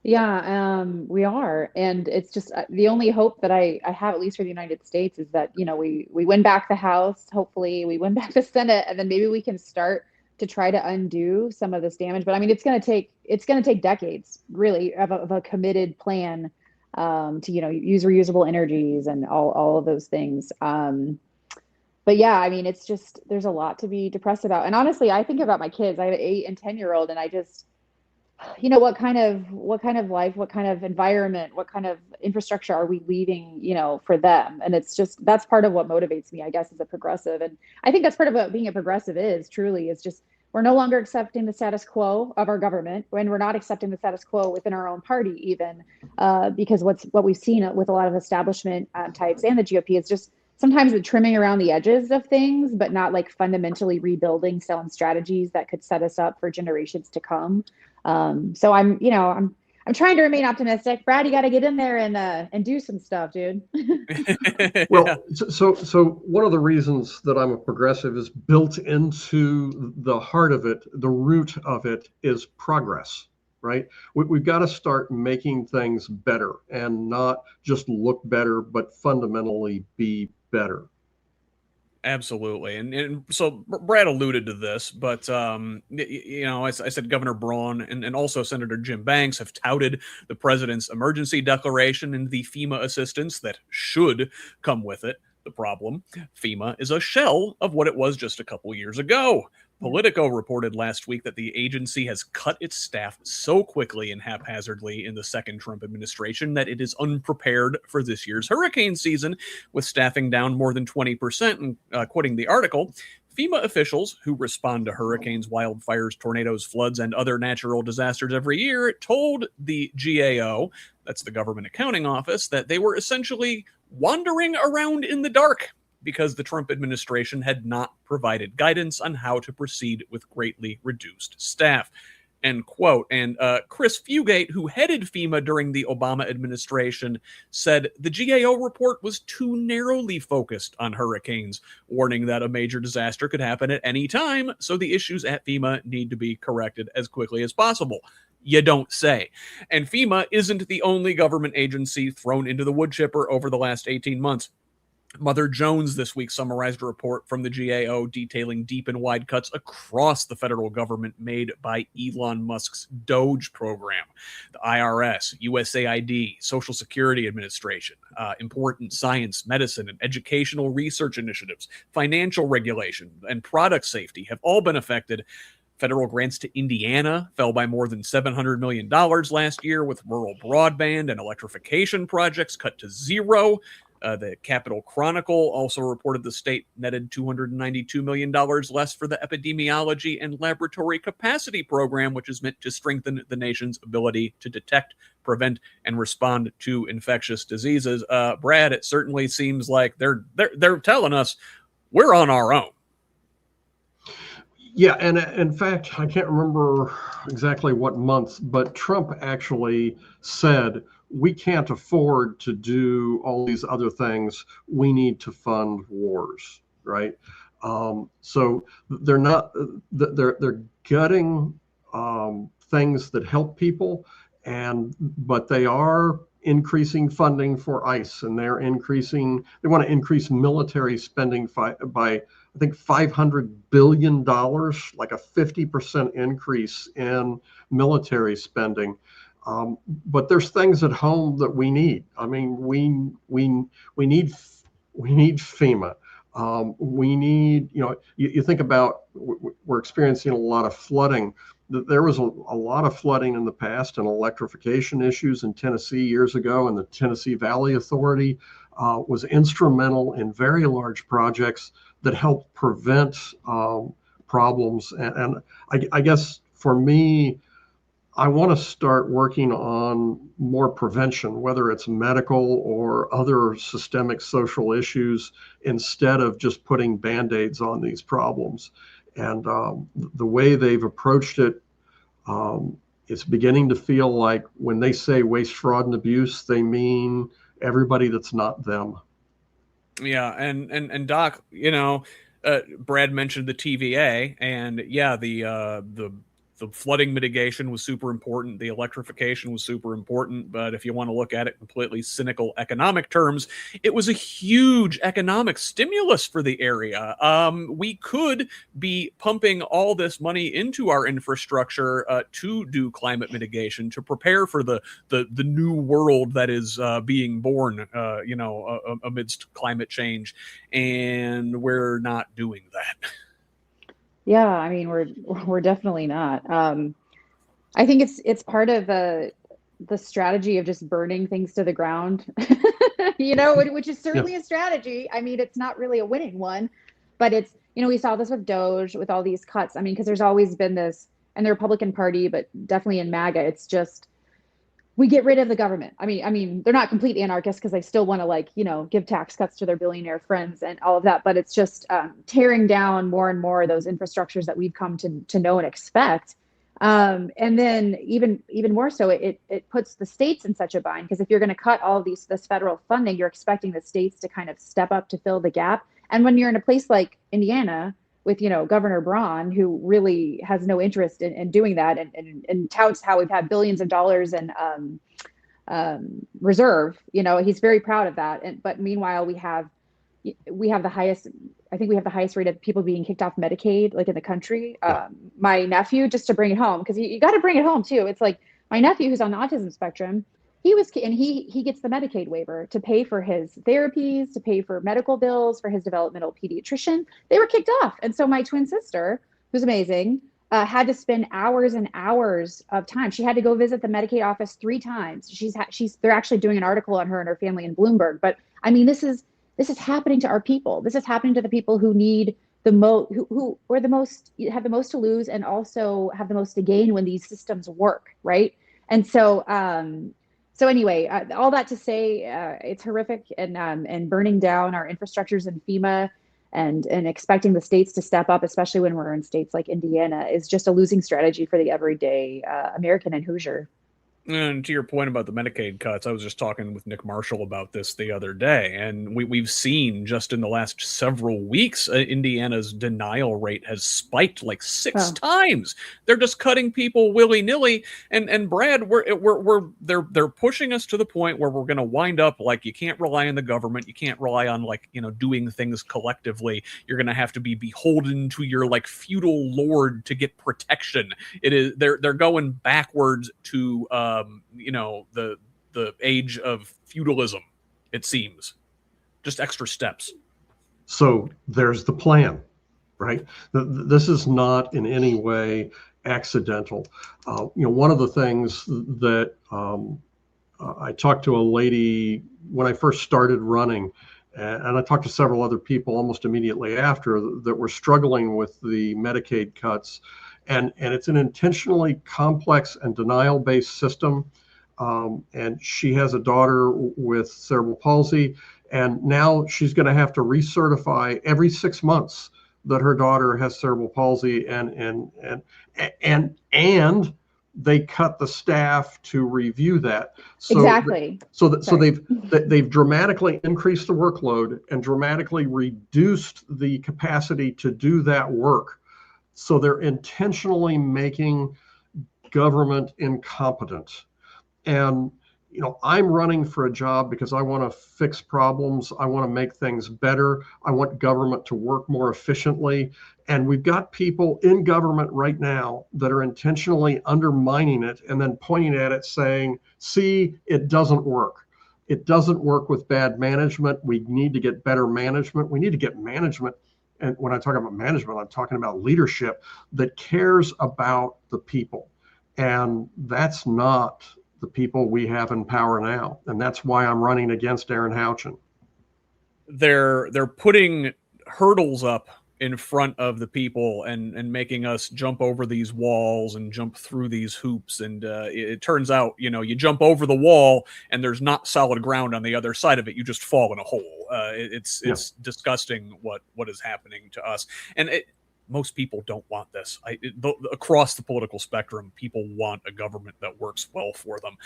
Yeah, we are, and it's just the only hope that I have, at least for the United States, is that we win back the House, hopefully we win back the Senate, and then maybe we can start to try to undo some of this damage. But I mean, it's going to take decades, really, of a committed plan to use reusable energies and all of those things. But yeah, I mean, it's just, there's a lot to be depressed about. And honestly, I think about my kids. I have an 8 and 10-year-old, and I just, what kind of life, what kind of environment, what kind of infrastructure are we leaving, for them? And it's just, that's part of what motivates me, I guess, as a progressive. And I think that's part of what being a progressive is just, we're no longer accepting the status quo of our government, and we're not accepting the status quo within our own party, even because what we've seen with a lot of establishment types and the GOP is just sometimes the trimming around the edges of things, but not like fundamentally rebuilding sound strategies that could set us up for generations to come. So I'm trying to remain optimistic. Brad, you got to get in there and do some stuff, dude. Well, so one of the reasons that I'm a progressive is built into the heart of it. The root of it is progress, right? We've got to start making things better and not just look better, but fundamentally be better. Absolutely. And so Brad alluded to this, but, I said Governor Braun and also Senator Jim Banks have touted the president's emergency declaration and the FEMA assistance that should come with it. The problem, FEMA is a shell of what it was just a couple years ago. Politico reported last week that the agency has cut its staff so quickly and haphazardly in the second Trump administration that it is unprepared for this year's hurricane season, with staffing down more than 20%. And quoting the article, FEMA officials who respond to hurricanes, wildfires, tornadoes, floods, and other natural disasters every year told the GAO, that's the Government Accounting Office, that they were essentially wandering around in the dark because the Trump administration had not provided guidance on how to proceed with greatly reduced staff. End quote. And Chris Fugate, who headed FEMA during the Obama administration, said the GAO report was too narrowly focused on hurricanes, warning that a major disaster could happen at any time, so the issues at FEMA need to be corrected as quickly as possible. You don't say. And FEMA isn't the only government agency thrown into the wood chipper over the last 18 months. Mother Jones this week summarized a report from the GAO detailing deep and wide cuts across the federal government made by Elon Musk's DOGE program, the IRS, USAID, Social Security Administration, important science, medicine, and educational research initiatives, financial regulation, and product safety have all been affected. Federal grants to Indiana fell by more than $700 million last year, with rural broadband and electrification projects cut to zero. The Capitol Chronicle also reported the state netted $292 million less for the epidemiology and laboratory capacity program, which is meant to strengthen the nation's ability to detect, prevent, and respond to infectious diseases. Brad, it certainly seems like they're telling us we're on our own. Yeah, and in fact, I can't remember exactly what month, but Trump actually said, we can't afford to do all these other things. We need to fund wars, right? So they're not, they're gutting things that help people, but they are increasing funding for ICE, and they want to increase military spending by I think $500 billion, like a 50% increase in military spending. But there's things at home that we need. I mean, we need FEMA. We need, you think about, we're experiencing a lot of flooding. There was a lot of flooding in the past and electrification issues in Tennessee years ago, and the Tennessee Valley Authority was instrumental in very large projects that helped prevent problems. And I guess for me, I want to start working on more prevention, whether it's medical or other systemic social issues, instead of just putting Band-Aids on these problems. And the way they've approached it, it's beginning to feel like when they say waste, fraud, and abuse, they mean everybody that's not them. Yeah, and Doc, Brad mentioned the TVA, and yeah, the flooding mitigation was super important. The electrification was super important. But if you want to look at it completely cynical economic terms, it was a huge economic stimulus for the area. We could be pumping all this money into our infrastructure to do climate mitigation, to prepare for the new world that is being born, amidst climate change. And we're not doing that. Yeah, I mean, we're definitely not. I think it's part of the strategy of just burning things to the ground, which is certainly a strategy. I mean, it's not really a winning one, but it's, we saw this with DOGE, with all these cuts. I mean, because there's always been this, and the Republican Party, but definitely in MAGA, it's just, we get rid of the government. I mean, they're not complete anarchists because they still want to give tax cuts to their billionaire friends and all of that. But it's just tearing down more and more of those infrastructures that we've come to know and expect. And then even more so, it puts the states in such a bind, because if you're going to cut all of this federal funding, you're expecting the states to kind of step up to fill the gap. And when you're in a place like Indiana, with Governor Braun, who really has no interest in doing that, and touts how we've had billions of dollars in reserve. He's very proud of that. But meanwhile, we have the highest. I think we have the highest rate of people being kicked off Medicaid, in the country. My nephew, just to bring it home, because you got to bring it home too. It's like my nephew, who's on the autism spectrum. He gets the Medicaid waiver to pay for his therapies, to pay for medical bills, for his developmental pediatrician. They were kicked off. And so my twin sister, who's amazing, had to spend hours and hours of time. She had to go visit the Medicaid office 3 times. They're actually doing an article on her and her family in Bloomberg. But I mean, this is happening to our people. This is happening to the people who need the most, who are the most, have the most to lose and also have the most to gain when these systems work, right? And so, anyway, all that to say, it's horrific, and burning down our infrastructures in FEMA and expecting the states to step up, especially when we're in states like Indiana, is just a losing strategy for the everyday American and Hoosier. And to your point about the Medicaid cuts, I was just talking with Nick Marshall about this the other day, and we've seen just in the last several weeks, Indiana's denial rate has spiked like 6 times. They're just cutting people willy nilly, and Brad, they're pushing us to the point where we're going to wind up like, you can't rely on the government, you can't rely on, like, doing things collectively. You're going to have to be beholden to your like feudal lord to get protection. They're going backwards to the age of feudalism, it seems. Just extra steps. So there's the plan, right? This is not in any way accidental. One of the things that I talked to a lady when I first started running, and I talked to several other people almost immediately after, that were struggling with the Medicaid cuts. And it's an intentionally complex and denial-based system. And she has a daughter with cerebral palsy, and now she's going to have to recertify every 6 months that her daughter has cerebral palsy, and they cut the staff to review that. So exactly. They've dramatically increased the workload and dramatically reduced the capacity to do that work. So they're intentionally making government incompetent. And, I'm running for a job because I want to fix problems. I want to make things better. I want government to work more efficiently. And we've got people in government right now that are intentionally undermining it and then pointing at it saying, see, it doesn't work. It doesn't work with bad management. We need to get better management. We need to get management. And when I talk about management, I'm talking about leadership that cares about the people. And that's not the people we have in power now. And that's why I'm running against Aaron Houchin. They're putting hurdles up in front of the people and making us jump over these walls and jump through these hoops. And it turns out, you jump over the wall and there's not solid ground on the other side of it. You just fall in a hole. It's disgusting what is happening to us. And most people don't want this. Across the political spectrum, people want a government that works well for them.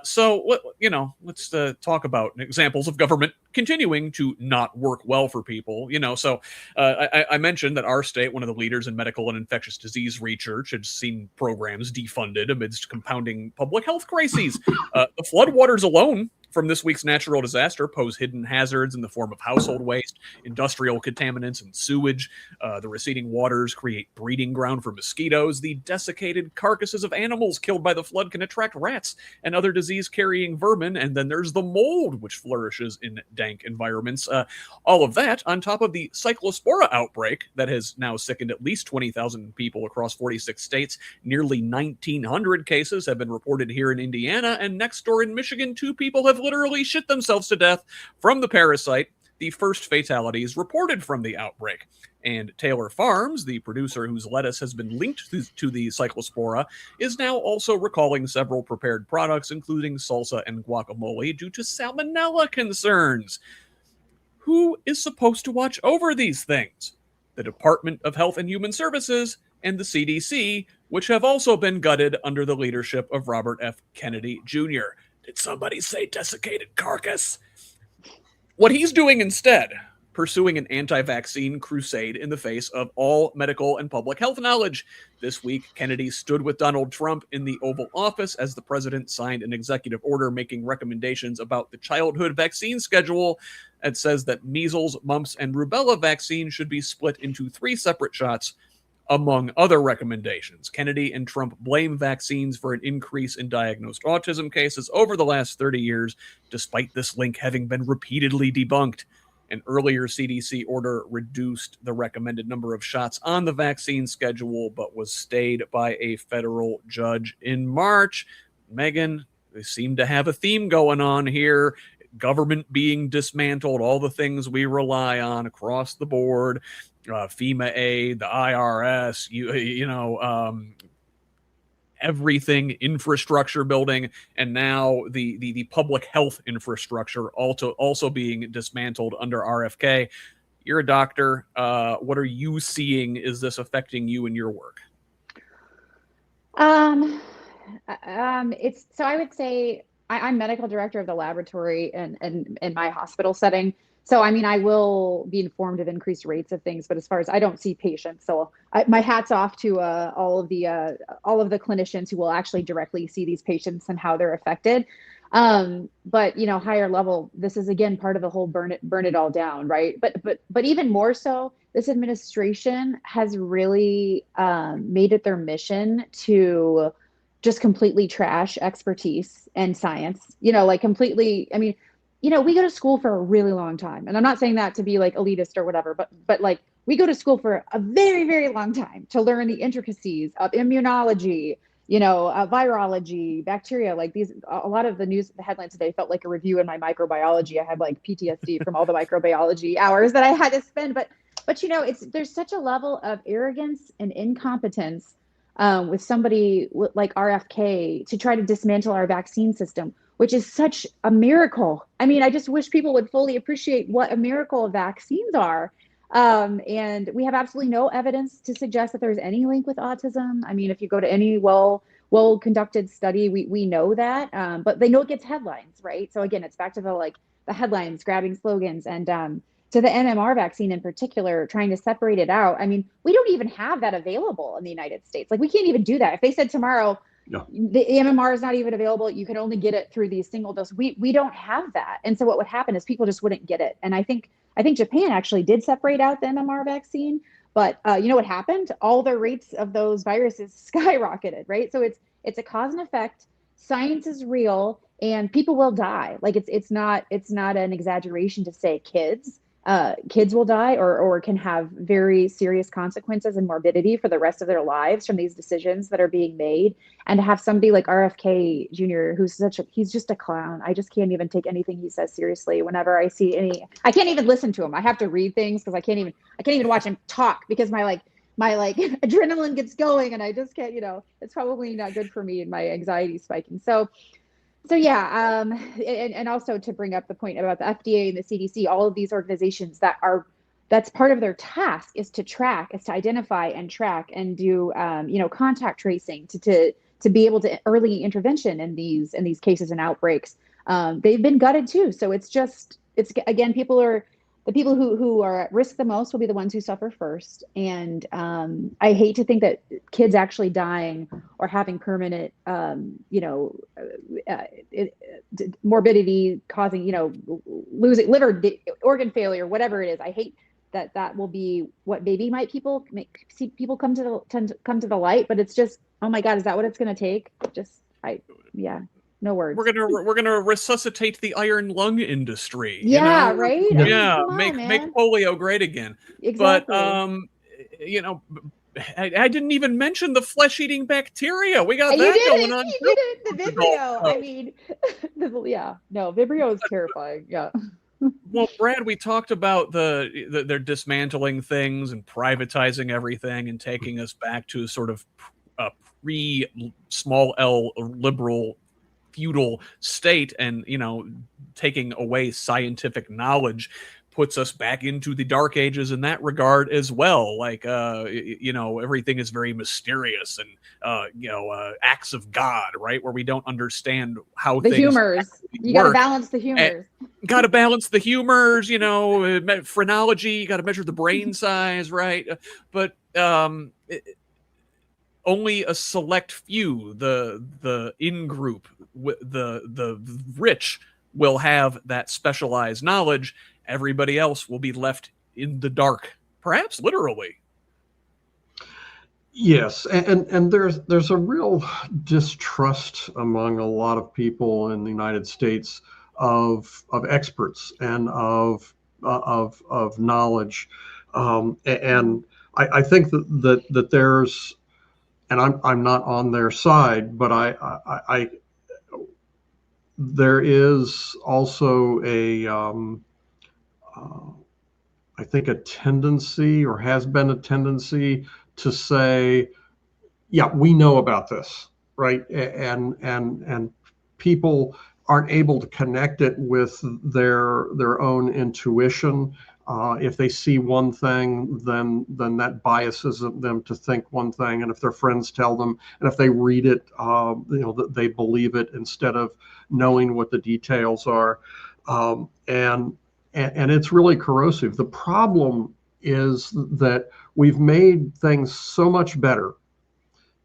So let's talk about examples of government continuing to not work well for people. So I mentioned that our state, one of the leaders in medical and infectious disease research, had seen programs defunded amidst compounding public health crises. The floodwaters alone from this week's natural disaster pose hidden hazards in the form of household waste, industrial contaminants, and sewage. The receding waters create breeding ground for mosquitoes. The desiccated carcasses of animals killed by the flood can attract rats and other disease-carrying vermin. And then there's the mold, which flourishes in dank environments. All of that on top of the cyclospora outbreak that has now sickened at least 20,000 people across 46 states. Nearly 1,900 cases have been reported here in Indiana, and next door in Michigan, 2 people have literally shit themselves to death from the parasite, the first fatalities reported from the outbreak. And Taylor Farms, the producer whose lettuce has been linked to the cyclospora, is now also recalling several prepared products, including salsa and guacamole, due to salmonella concerns. Who is supposed to watch over these things? The Department of Health and Human Services and the CDC, which have also been gutted under the leadership of Robert F. Kennedy Jr. Did somebody say desiccated carcass? What he's doing instead, pursuing an anti-vaccine crusade in the face of all medical and public health knowledge. This week, Kennedy stood with Donald Trump in the Oval Office as the president signed an executive order making recommendations about the childhood vaccine schedule. It says that measles, mumps, and rubella vaccine should be split into 3 separate shots, among other recommendations. Kennedy and Trump blame vaccines for an increase in diagnosed autism cases over the last 30 years, despite this link having been repeatedly debunked. An earlier CDC order reduced the recommended number of shots on the vaccine schedule, but was stayed by a federal judge in March. Megan, they seem to have a theme going on here. Government being dismantled, all the things we rely on across the board, FEMA aid, the IRS, everything, infrastructure building, and now the public health infrastructure also being dismantled under RFK. You're a doctor. What are you seeing? Is this affecting you in your work? So I would say I'm medical director of the laboratory and in my hospital setting. So, I mean, I will be informed of increased rates of things, but as far as I don't see patients, so my hat's off to all of the clinicians who will actually directly see these patients and how they're affected. But higher level, this is again part of the whole burn it all down, right? But even more so, this administration has really made it their mission to just completely trash expertise and science. Completely. I mean, we go to school for a really long time, and I'm not saying that to be like elitist or whatever, but like we go to school for a very, very long time to learn the intricacies of immunology, virology, bacteria. Like a lot of the headlines today felt like a review in my microbiology. I had like PTSD from all the microbiology hours that I had to spend. But there's such a level of arrogance and incompetence with somebody like RFK to try to dismantle our vaccine system, which is such a miracle. I mean, I just wish people would fully appreciate what a miracle vaccines are. And we have absolutely no evidence to suggest that there's any link with autism. I mean, if you go to any well-conducted study, we know that, but they know it gets headlines, right? So again, it's back to the headlines, grabbing slogans, and to the MMR vaccine in particular, trying to separate it out. I mean, we don't even have that available in the United States. Like, we can't even do that. If they said tomorrow, no, the MMR is not even available, you can only get it through these single dose. We don't have that. And so what would happen is people just wouldn't get it. And I think Japan actually did separate out the MMR vaccine, but you know what happened? All the rates of those viruses skyrocketed, right? So it's a cause and effect. Science is real, and people will die. Like it's not an exaggeration to say kids will die or can have very serious consequences and morbidity for the rest of their lives from these decisions that are being made. And to have somebody like RFK Jr., he's just a clown. I just can't even take anything he says seriously. Whenever I see I can't even listen to him. I have to read things because I can't even watch him talk because my adrenaline gets going and I just can't, it's probably not good for me and my anxiety spiking. So yeah, and also to bring up the point about the FDA and the CDC, all of these organizations that's part of their task is to identify and track and do contact tracing to be able to early intervention in these cases and outbreaks. They've been gutted too. So it's again, the people who are at risk the most will be the ones who suffer first. And I hate to think that kids actually dying or having permanent, morbidity causing, losing liver organ failure, whatever it is. I hate that will be what maybe see people come to the light. But it's just, oh my God, is that what it's going to take? No words. We're gonna resuscitate the iron lung industry. Yeah, right. Yeah, make polio great again. Exactly. But I didn't even mention the flesh-eating bacteria. We got that going on. You did the Vibrio. I mean, Vibrio is terrifying. Yeah. Well, Brad, we talked about they're dismantling things and privatizing everything and taking us back to sort of a pre-small L liberal feudal state, and taking away scientific knowledge puts us back into the dark ages in that regard as well. Like everything is very mysterious and acts of God, right, where we don't understand how the things humors you got to balance the humors. Got to balance the humors, phrenology, you got to measure the brain size, right? But only a select few, the in-group, the rich, will have that specialized knowledge. Everybody else will be left in the dark, perhaps literally. Yes, and there's a real distrust among a lot of people in the United States of experts and of of knowledge, and I think that there's, and I'm not on their side, but I there is also I think a tendency, or has been a tendency, to say, yeah, we know about this, right? And people aren't able to connect it with their own intuition. If they see one thing, then that biases them to think one thing. And if their friends tell them, and if they read it, that they believe it instead of knowing what the details are. And it's really corrosive. The problem is that we've made things so much better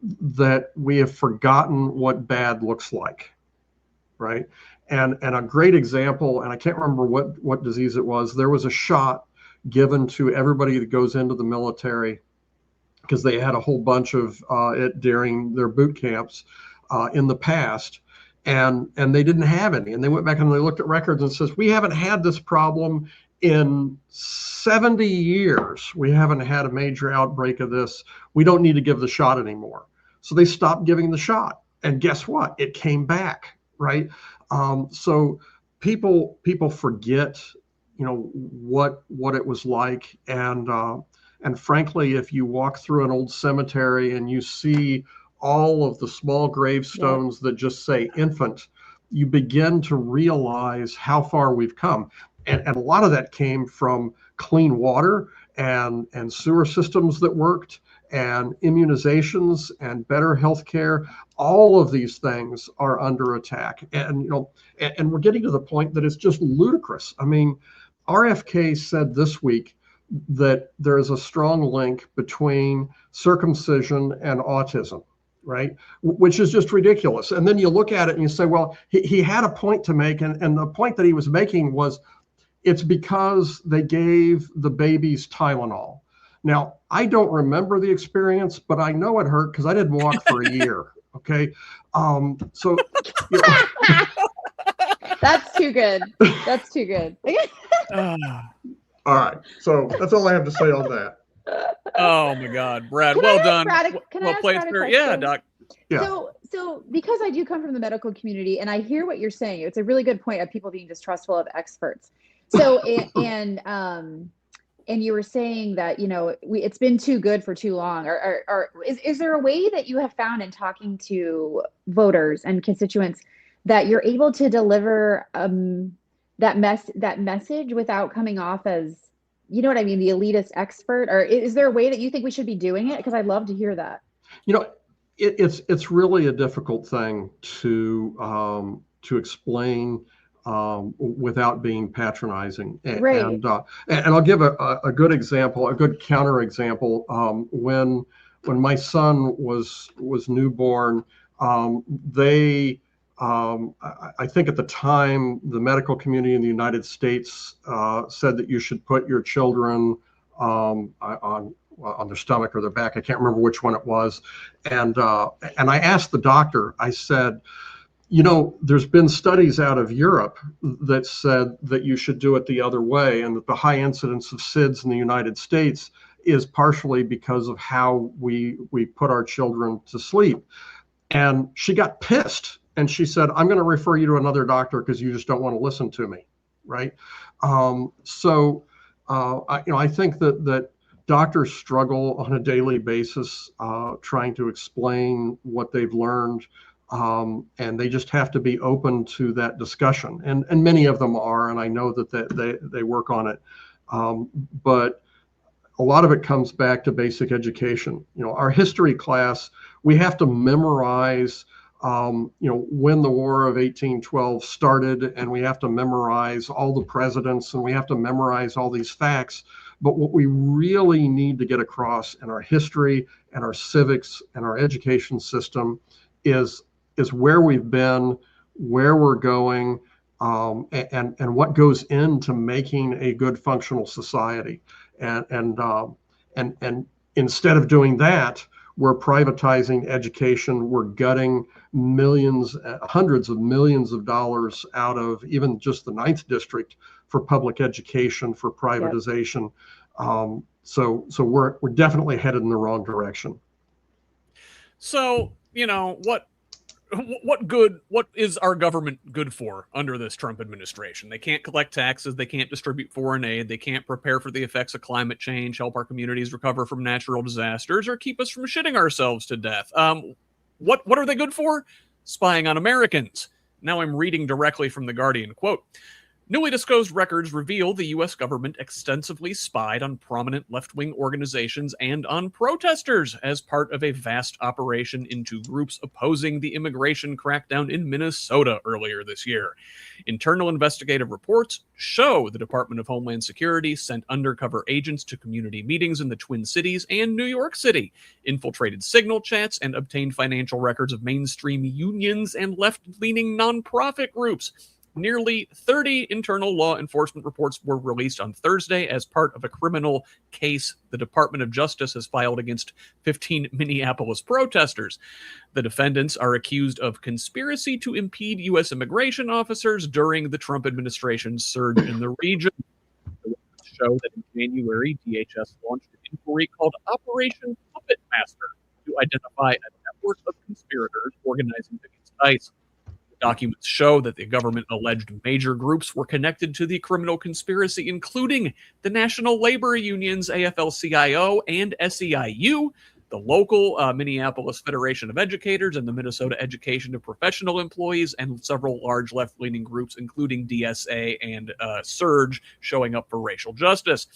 that we have forgotten what bad looks like, right? And a great example, and I can't remember what disease it was, there was a shot given to everybody that goes into the military, because they had a whole bunch of it during their boot camps in the past, and they didn't have any. And they went back and they looked at records and says, we haven't had this problem in 70 years. We haven't had a major outbreak of this. We don't need to give the shot anymore. So they stopped giving the shot. And guess what? It came back, right? So people forget, what it was like. And frankly, if you walk through an old cemetery and you see all of the small gravestones that just say infant, you begin to realize how far we've come. And a lot of that came from clean water and sewer systems that worked, and immunizations and better healthcare. All of these things are under attack. And we're getting to the point that it's just ludicrous. I mean, RFK said this week that there is a strong link between circumcision and autism, right? Which is just ridiculous. And then you look at it and you say, well, he had a point to make. And the point that he was making was, it's because they gave the babies Tylenol. Now, I don't remember the experience, but I know it hurt because I didn't walk for a year. Okay. So. That's too good. That's too good. All right. So that's all I have to say on that. Oh my God, Brad. Well done. Can I ask Brad a question? Yeah, Doc. Yeah. So because I do come from the medical community and I hear what you're saying, it's a really good point of people being distrustful of experts. So, and you were saying that, it's been too good for too long. Or is there a way that you have found in talking to voters and constituents that you're able to deliver that message without coming off as, the elitist expert? Or is there a way that you think we should be doing it? Because I'd love to hear that. It's really a difficult thing to explain without being patronizing. Right. And I'll give a good example, a good counter example. When my son was newborn, I think at the time, the medical community in the United States said that you should put your children on their stomach or their back. I can't remember which one it was. And I asked the doctor, I said, there's been studies out of Europe that said that you should do it the other way, and that the high incidence of SIDS in the United States is partially because of how we put our children to sleep. And she got pissed. And she said, I'm going to refer you to another doctor because you just don't want to listen to me, right? I think that doctors struggle on a daily basis trying to explain what they've learned, and they just have to be open to that discussion. And many of them are, and I know that they work on it. But a lot of it comes back to basic education. Our history class, we have to memorize when the War of 1812 started, and we have to memorize all the presidents, and we have to memorize all these facts. But what we really need to get across in our history and our civics and our education system is where we've been, where we're going, and what goes into making a good functional society. And instead of doing that, we're privatizing education. We're gutting millions, hundreds of millions of dollars out of even just the 9th district for public education, for privatization. So we're definitely headed in the wrong direction. So, what is our government good for under this Trump administration? They can't collect taxes, they can't distribute foreign aid, they can't prepare for the effects of climate change, help our communities recover from natural disasters, or keep us from shitting ourselves to death. What are they good for? Spying on Americans. Now I'm reading directly from The Guardian. Quote, newly disclosed records reveal the U.S. government extensively spied on prominent left-wing organizations and on protesters as part of a vast operation into groups opposing the immigration crackdown in Minnesota earlier this year. Internal investigative reports show the Department of Homeland Security sent undercover agents to community meetings in the Twin Cities and New York City, infiltrated signal chats, and obtained financial records of mainstream unions and left-leaning nonprofit groups. Nearly 30 internal law enforcement reports were released on Thursday as part of a criminal case the Department of Justice has filed against 15 Minneapolis protesters. The defendants are accused of conspiracy to impede U.S. immigration officers during the Trump administration's surge in the region. The records show that in January, DHS launched an inquiry called Operation Puppet Master to identify a network of conspirators organizing against ICE. Documents show that the government alleged major groups were connected to the criminal conspiracy, including the National Labor Union's AFL-CIO and SEIU, the local Minneapolis Federation of Educators, and the Minnesota Education of Professional Employees, and several large left-leaning groups, including DSA and Surge, showing up for racial justice.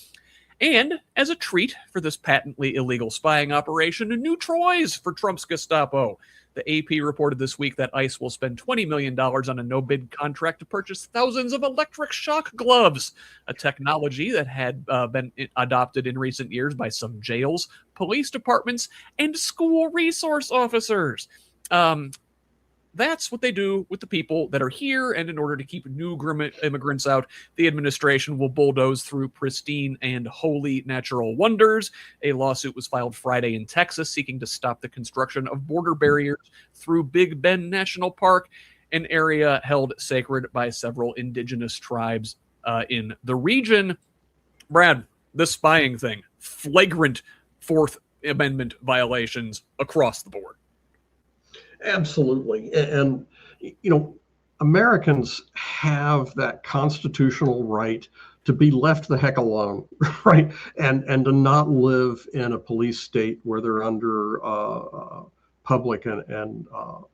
And as a treat for this patently illegal spying operation, new Troys for Trump's Gestapo. The AP reported this week that ICE will spend $20 million on a no-bid contract to purchase thousands of electric shock gloves, a technology that had been adopted in recent years by some jails, police departments, and school resource officers. That's what they do with the people that are here, and in order to keep new immigrants out, the administration will bulldoze through pristine and holy natural wonders. A lawsuit was filed Friday in Texas seeking to stop the construction of border barriers through Big Bend National Park, an area held sacred by several indigenous tribes in the region. Brad, this spying thing, flagrant Fourth Amendment violations across the board. Absolutely. And, Americans have that constitutional right to be left the heck alone, right? And to not live in a police state where they're under public and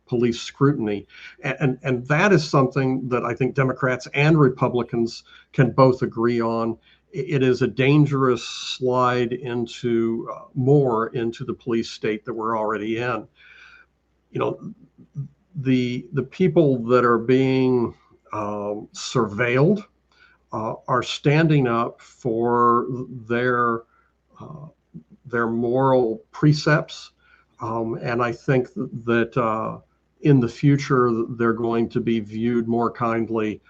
police scrutiny. And that is something that I think Democrats and Republicans can both agree on. It is a dangerous slide into more into the police state that we're already in. The people that are being surveilled are standing up for their moral precepts, and I think that in the future they're going to be viewed more kindly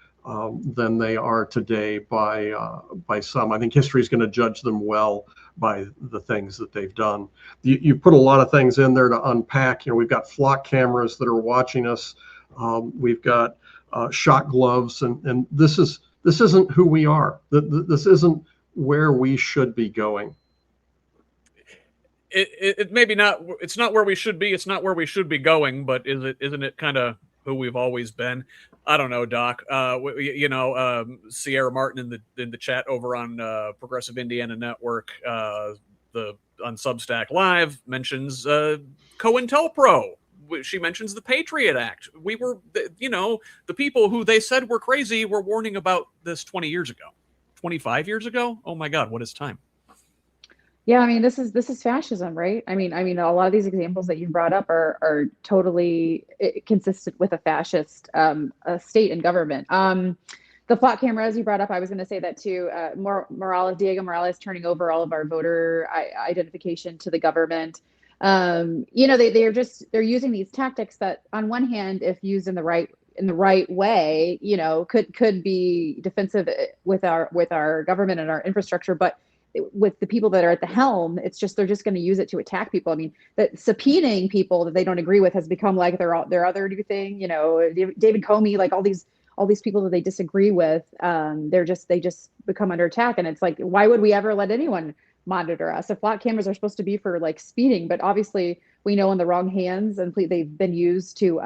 than they are today by some. I think history is going to judge them well by the things that they've done. You put a lot of things in there to unpack. We've got flock cameras that are watching us. We've got shock gloves, and this isn't who we are. This isn't where we should be going. It maybe not. It's not where we should be. It's not where we should be going. But isn't it kind of who we've always been? I don't know, Doc. Sierra Martin in the chat over on Progressive Indiana Network, on Substack Live mentions COINTELPRO. She mentions the Patriot Act. We were, the people who they said were crazy were warning about this 20 years ago, 25 years ago. Oh my God, what is time? Yeah, I mean, this is fascism, right? I mean, a lot of these examples that you brought up are totally consistent with a fascist state and government. The flock cameras you brought up, I was going to say that too. Diego Morales turning over all of our voter identification to the government. They're using these tactics that, on one hand, if used in the right way, could be defensive with our government and our infrastructure, but with the people that are at the helm, they're just going to use it to attack people. I mean, that subpoenaing people that they don't agree with has become like their other new thing. David Comey, like all all these people that they disagree with, they just become under attack. And it's like, why would we ever let anyone monitor us? If flock cameras are supposed to be for like speeding, but obviously we know in the wrong hands, and they've been used to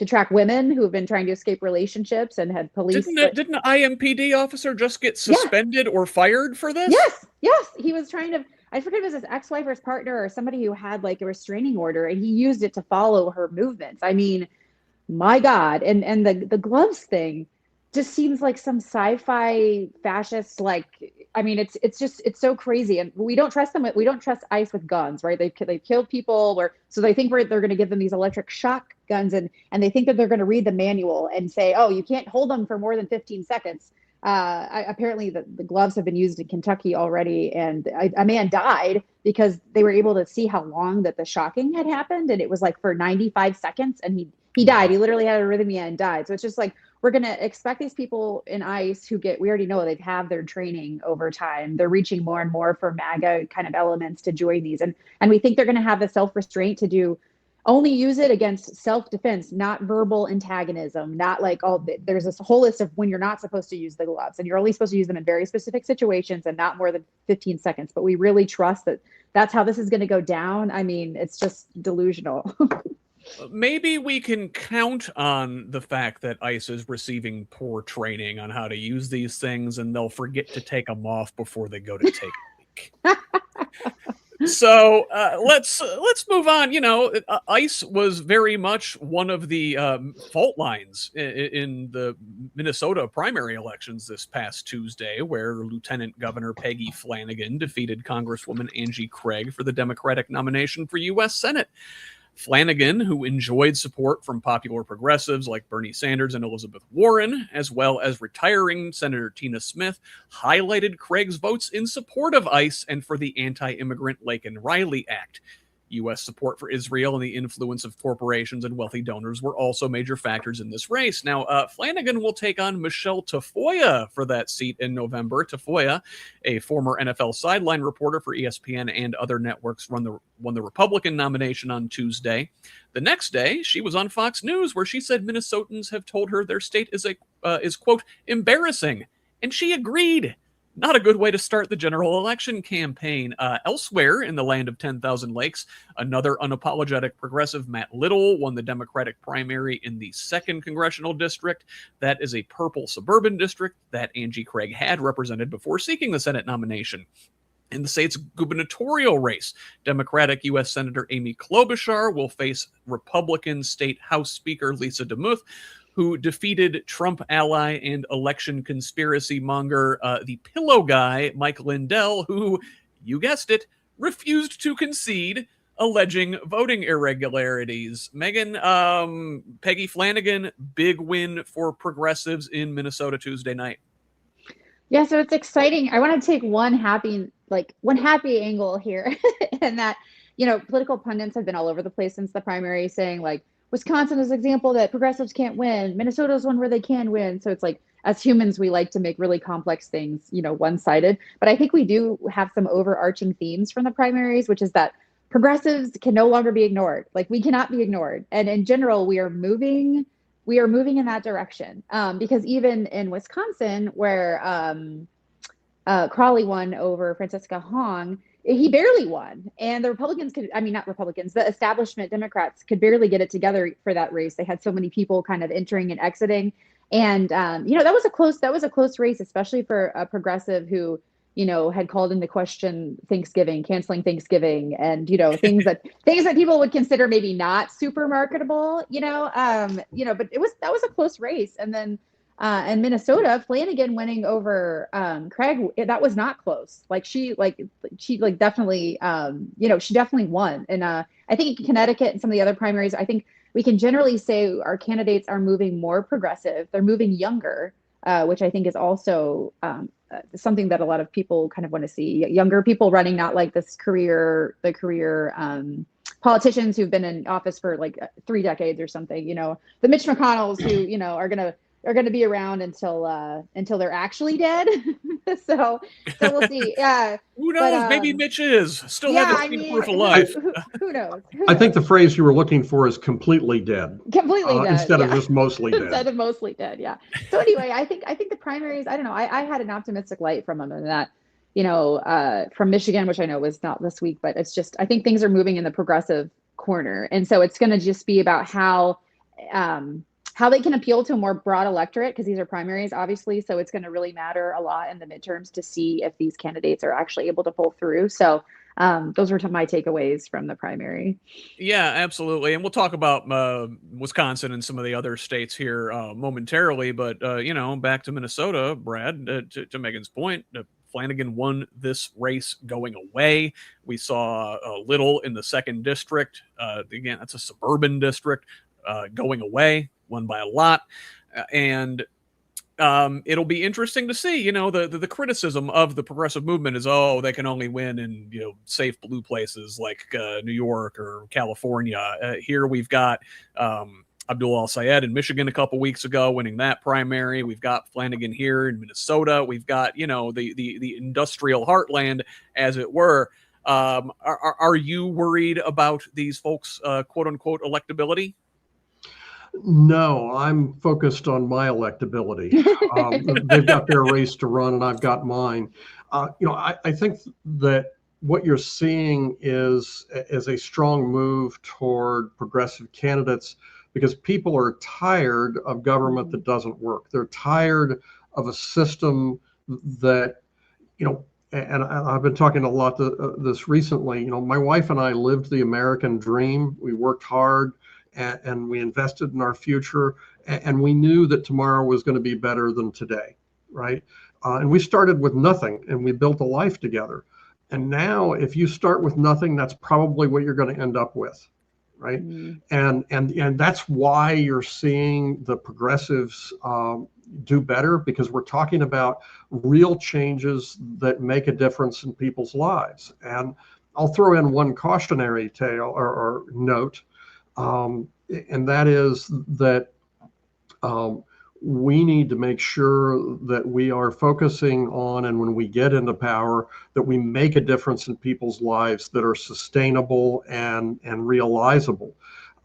track women who have been trying to escape relationships and had police. Didn't an IMPD officer just get suspended or fired for this? Yes. He was trying to, I forget if it was his ex-wife or his partner or somebody who had like a restraining order, and he used it to follow her movements. I mean, my God. And the gloves thing just seems like some sci-fi fascist, like, I mean, it's so crazy. And we don't trust them. We don't trust ICE with guns, right? They've killed people, so they think they're going to give them these electric shock guns, and they think that they're going to read the manual and say, oh, you can't hold them for more than 15 seconds. Apparently the gloves have been used in Kentucky already, and a man died because they were able to see how long that the shocking had happened, and it was like for 95 seconds, and he died. He literally had arrhythmia and died. So it's just like, we're going to expect these people in ICE we already know they've had their training over time. They're reaching more and more for MAGA kind of elements to join these. And we think they're going to have the self-restraint to only use it against self-defense, not verbal antagonism, not like, there's this whole list of when you're not supposed to use the gloves, and you're only supposed to use them in very specific situations and not more than 15 seconds. But we really trust that that's how this is going to go down. I mean, it's just delusional. Maybe we can count on the fact that ICE is receiving poor training on how to use these things, and they'll forget to take them off before they go to take a leak. So let's move on. ICE was very much one of the fault lines in the Minnesota primary elections this past Tuesday, where Lieutenant Governor Peggy Flanagan defeated Congresswoman Angie Craig for the Democratic nomination for U.S. Senate. Flanagan, who enjoyed support from popular progressives like Bernie Sanders and Elizabeth Warren, as well as retiring Senator Tina Smith, highlighted Craig's votes in support of ICE and for the anti-immigrant Laken-Riley Act. U.S. support for Israel and the influence of corporations and wealthy donors were also major factors in this race. Now, Flanagan will take on Michelle Tafoya for that seat in November. Tafoya, a former NFL sideline reporter for ESPN and other networks, won the Republican nomination on Tuesday. The next day, she was on Fox News, where she said Minnesotans have told her their state is quote, embarrassing. And she agreed. Not a good way to start the general election campaign. Elsewhere in the land of 10,000 lakes, another unapologetic progressive, Matt Little, won the Democratic primary in the 2nd congressional district. That is a purple suburban district that Angie Craig had represented before seeking the Senate nomination. In the state's gubernatorial race, Democratic U.S. Senator Amy Klobuchar will face Republican State House Speaker Lisa DeMuth, who defeated Trump ally and election conspiracy monger, the pillow guy, Mike Lindell, who, you guessed it, refused to concede, alleging voting irregularities. Megan, Peggy Flanagan, big win for progressives in Minnesota Tuesday night. Yeah, so it's exciting. I want to take one happy angle here, and that, political pundits have been all over the place since the primary, saying like, Wisconsin is an example that progressives can't win. Minnesota is one where they can win. So it's like, as humans, we like to make really complex things, one-sided. But I think we do have some overarching themes from the primaries, which is that progressives can no longer be ignored. Like, we cannot be ignored. And in general, we are moving in that direction. Because even in Wisconsin, where Crawley won over Francesca Hong, he barely won. And the the establishment Democrats could barely get it together for that race. They had so many people kind of entering and exiting. And, that was a close race, especially for a progressive who, had called into question canceling Thanksgiving, and, things that people would consider maybe not super marketable, but that was a close race. And then, in Minnesota, Flanagan winning over Craig, that was not close. She definitely won. And I think in Connecticut and some of the other primaries, I think we can generally say our candidates are moving more progressive. They're moving younger, which I think is also something that a lot of people kind of want to see. Younger people running, not like the career politicians who've been in office for like 3 decades or something. The Mitch McConnells who are going to be around until they're actually dead. so we'll see. Yeah. Who knows? But, Maybe Mitch is still yeah, haven't I seen mean, proof of life. who knows? I think the phrase you were looking for is completely dead. Completely dead. Instead of yeah. just mostly dead. Instead of mostly dead. Yeah. So anyway, I think the primaries, I don't know. I had an optimistic light from them, and that, from Michigan, which I know was not this week, but it's just, I think things are moving in the progressive corner. And so it's going to just be about how they can appeal to a more broad electorate, because these are primaries, obviously. So it's going to really matter a lot in the midterms to see if these candidates are actually able to pull through. So those were my takeaways from the primary. Yeah, absolutely. And we'll talk about Wisconsin and some of the other states here momentarily. But, back to Minnesota, Brad, to Megan's point, Flanagan won this race going away. We saw Little in the 2nd district. Again, that's a suburban district, going away, won by a lot. And it'll be interesting to see, the criticism of the progressive movement is, they can only win in, safe blue places like New York or California. Here we've got Abdul Al-Sayed in Michigan a couple weeks ago, winning that primary. We've got Flanagan here in Minnesota. We've got, the industrial heartland, as it were. Are you worried about these folks' quote unquote electability? No, I'm focused on my electability. They've got their race to run, and I've got mine. I think that what you're seeing is a strong move toward progressive candidates, because people are tired of government that doesn't work. They're tired of a system that, and I've been talking a lot this recently. My wife and I lived the American dream. We worked hard, and we invested in our future, and we knew that tomorrow was going to be better than today, right? And we started with nothing, and we built a life together. And now, if you start with nothing, that's probably what you're going to end up with, right? And that's why you're seeing the progressives do better, because we're talking about real changes that make a difference in people's lives. And I'll throw in one cautionary tale or note. And that is that we need to make sure that we are focusing on, and when we get into power, that we make a difference in people's lives that are sustainable and realizable.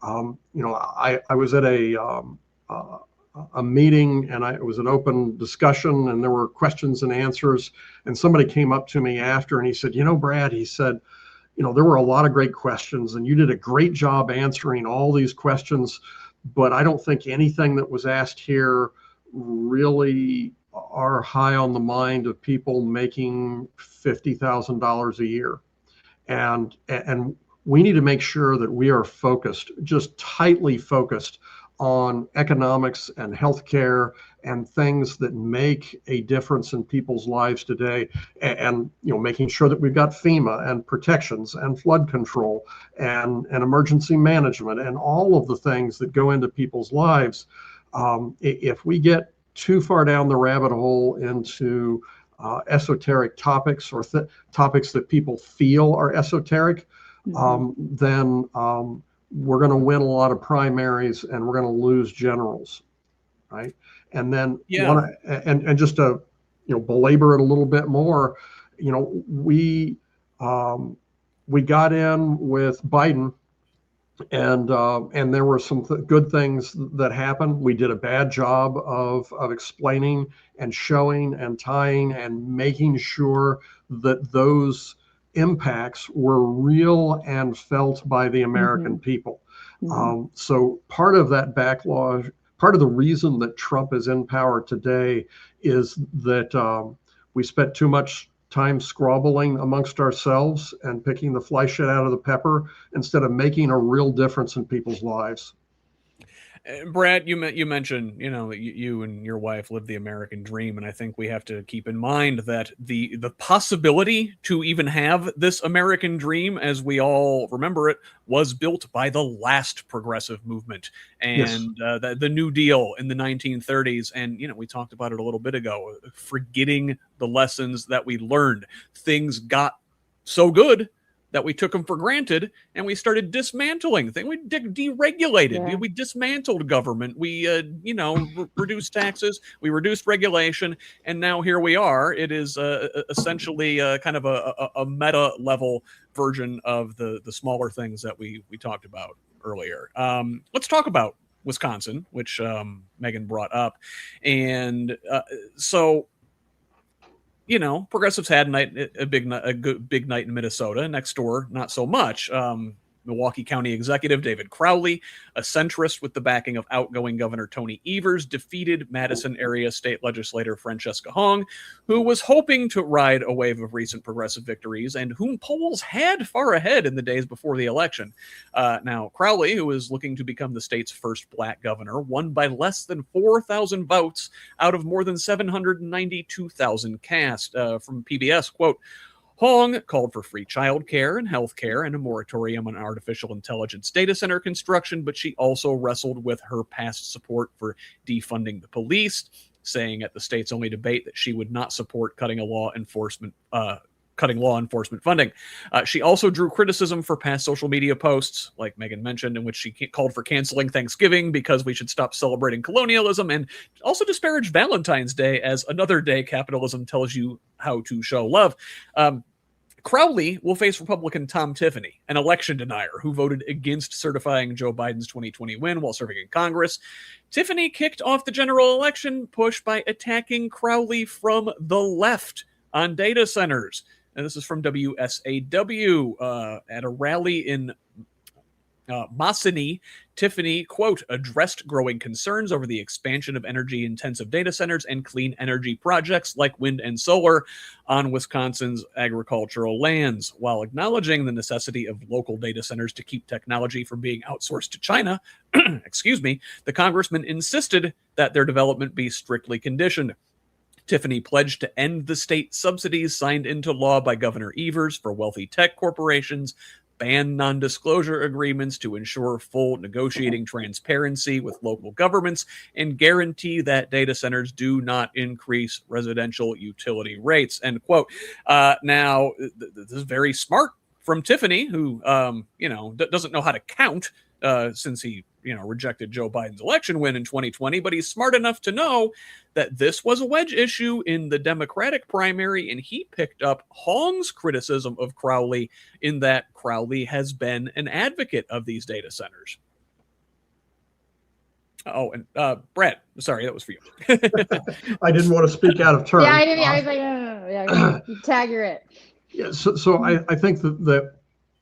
I was at a meeting, and it was an open discussion, and there were questions and answers. And somebody came up to me after, and he said, Brad, he said, there were a lot of great questions, and you did a great job answering all these questions, but I don't think anything that was asked here really are high on the mind of people making $50,000 a year. And we need to make sure that we are focused, just tightly focused on economics and healthcare and things that make a difference in people's lives today, and making sure that we've got FEMA and protections and flood control and emergency management and all of the things that go into people's lives. If we get too far down the rabbit hole into esoteric topics or topics that people feel are esoteric, then we're going to win a lot of primaries and we're going to lose generals, right? And then and just to belabor it a little bit more, we got in with Biden, and there were some good things that happened. We did a bad job of explaining and showing and tying and making sure that those impacts were real and felt by the American people. So part of that backlog, part of the reason that Trump is in power today is that we spent too much time squabbling amongst ourselves and picking the fly shit out of the pepper instead of making a real difference in people's lives. Brad, you mentioned, you and your wife live the American dream, and I think we have to keep in mind that the possibility to even have this American dream, as we all remember it, was built by the last progressive movement and the New Deal in the 1930s. And we talked about it a little bit ago, forgetting the lessons that we learned. Things got so good that we took them for granted and we started dismantling things. We deregulated. Yeah. We dismantled government. We, reduced taxes. We reduced regulation. And now here we are. It is essentially kind of a meta level version of the smaller things that we talked about earlier. Let's talk about Wisconsin, which Megan brought up. And so, progressives had a big night in Minnesota. Next door, not so much. Milwaukee County Executive David Crowley, a centrist with the backing of outgoing Governor Tony Evers, defeated Madison area state legislator Francesca Hong, who was hoping to ride a wave of recent progressive victories and whom polls had far ahead in the days before the election. Now, Crowley, who is looking to become the state's first black governor, won by less than 4,000 votes out of more than 792,000 cast. From PBS, quote, Hong called for free child care and health care and a moratorium on artificial intelligence data center construction, but she also wrestled with her past support for defunding the police, saying at the state's only debate that she would not support cutting law enforcement funding. She also drew criticism for past social media posts, like Megan mentioned, in which she called for canceling Thanksgiving because we should stop celebrating colonialism, and also disparaged Valentine's Day as another day capitalism tells you how to show love. Crowley will face Republican Tom Tiffany, an election denier who voted against certifying Joe Biden's 2020 win while serving in Congress. Tiffany kicked off the general election push by attacking Crowley from the left on data centers. And this is from WSAW at a rally in Mosinee. Tiffany, quote, addressed growing concerns over the expansion of energy-intensive data centers and clean energy projects like wind and solar on Wisconsin's agricultural lands, while acknowledging the necessity of local data centers to keep technology from being outsourced to China. Excuse me. The congressman insisted that their development be strictly conditioned. Tiffany pledged to end the state subsidies signed into law by Governor Evers for wealthy tech corporations, ban non-disclosure agreements to ensure full negotiating transparency with local governments, and guarantee that data centers do not increase residential utility rates, end quote. Now, this is very smart from Tiffany, who, doesn't know how to count since he, rejected Joe Biden's election win in 2020, but he's smart enough to know that this was a wedge issue in the Democratic primary, and he picked up Hong's criticism of Crowley in that Crowley has been an advocate of these data centers. Oh, and Brad, sorry, that was for you. I didn't want to speak out of turn. Yeah, I didn't. I was like, yeah, you tagger it. Yeah, so I think that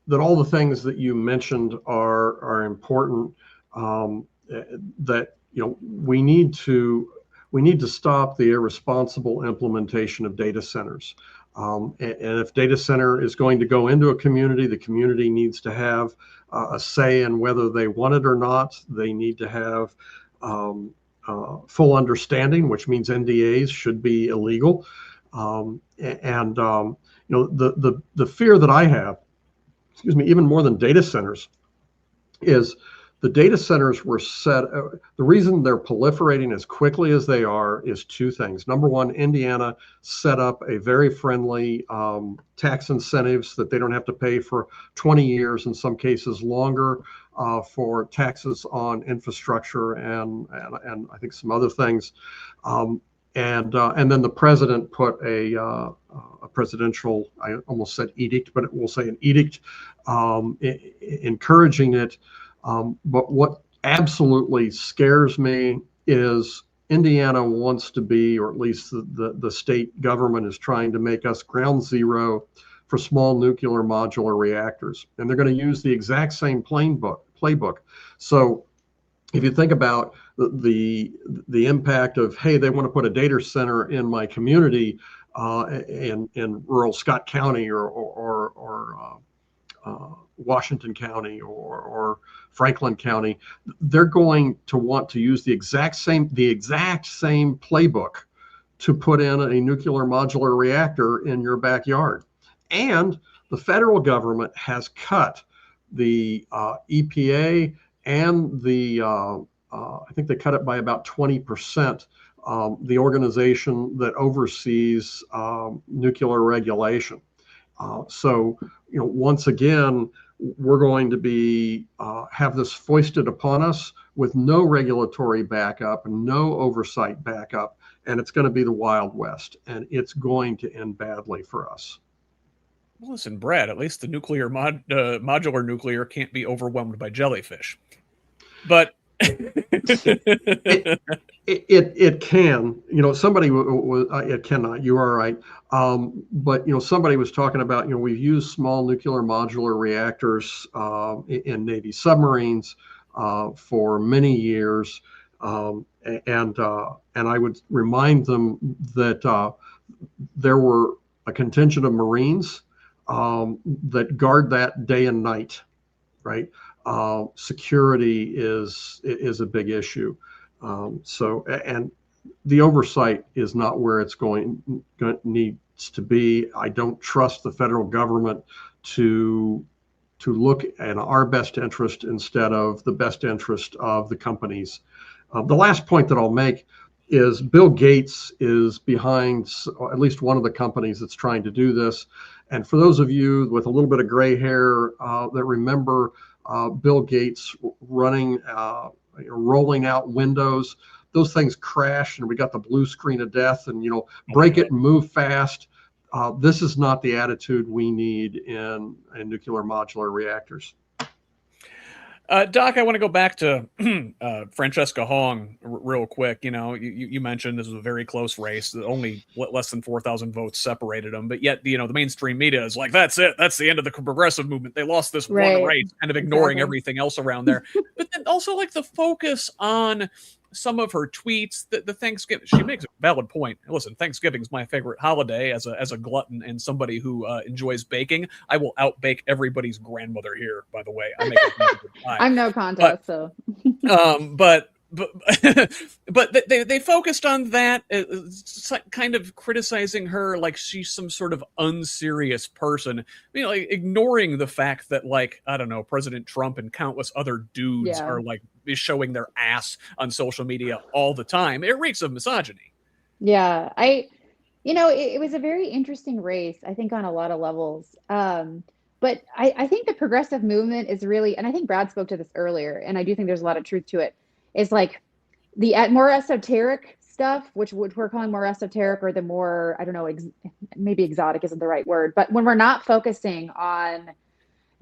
all the things that you mentioned are important. That we need to stop the irresponsible implementation of data centers. And if data center is going to go into a community, the community needs to have a say in whether they want it or not. They need to have full understanding, which means NDAs should be illegal. The fear that I have, even more than data centers, is the data centers were set. The reason they're proliferating as quickly as they are is two things. Number one, Indiana set up a very friendly tax incentives that they don't have to pay for 20 years, in some cases longer, for taxes on infrastructure and I think some other things. And then the president put a presidential, I almost said edict, but we'll say an edict, encouraging it. But what absolutely scares me is Indiana wants to be, or at least the state government is trying to make us ground zero for small nuclear modular reactors. And they're going to use the exact same playbook. So if you think about the impact of, hey, they want to put a data center in my community in rural Scott County or Washington County or Franklin County, they're going to want to use the exact same playbook to put in a nuclear modular reactor in your backyard. And the federal government has cut the EPA and the I think they cut it by about 20%. The organization that oversees nuclear regulation. So, once again, we're going to be have this foisted upon us with no regulatory backup, no oversight backup, and it's going to be the Wild West, and it's going to end badly for us. Well, listen, Brad, at least the nuclear modular nuclear can't be overwhelmed by jellyfish. But it can, somebody was, it cannot, you are right. But, somebody was talking about, we've used small nuclear modular reactors in Navy submarines for many years. And I would remind them that there were a contingent of Marines that guard that day and night, right? Security is a big issue. So, and the oversight is not where it's needs to be. I don't trust the federal government to look at our best interest instead of the best interest of the companies. The last point that I'll make is Bill Gates is behind at least one of the companies that's trying to do this. And for those of you with a little bit of gray hair that remember Bill Gates rolling out Windows, those things crashed and we got the blue screen of death and, break it and move fast. This is not the attitude we need in nuclear modular reactors. Doc, I want to go back to Francesca Hong real quick. You mentioned this was a very close race. Only less than 4,000 votes separated them. But yet, the mainstream media is like, that's it. That's the end of the progressive movement. They lost this one race, kind of ignoring everything else around there. But then also like the focus on some of her tweets, the Thanksgiving, she makes a valid point. Listen, Thanksgiving's my favorite holiday as a glutton and somebody who enjoys baking. I will outbake everybody's grandmother here, by the way. I make a I'm no contest, so. But they focused on that, kind of criticizing her like she's some sort of unserious person, like ignoring the fact that, like, I don't know, President Trump and countless other dudes are like showing their ass on social media all the time. It reeks of misogyny. Yeah, it was a very interesting race, I think, on a lot of levels. But I think the progressive movement is really, and I think Brad spoke to this earlier, and I do think there's a lot of truth to it, is like the more esoteric stuff, which we're calling more esoteric, or the more, I don't know, maybe exotic isn't the right word, but when we're not focusing on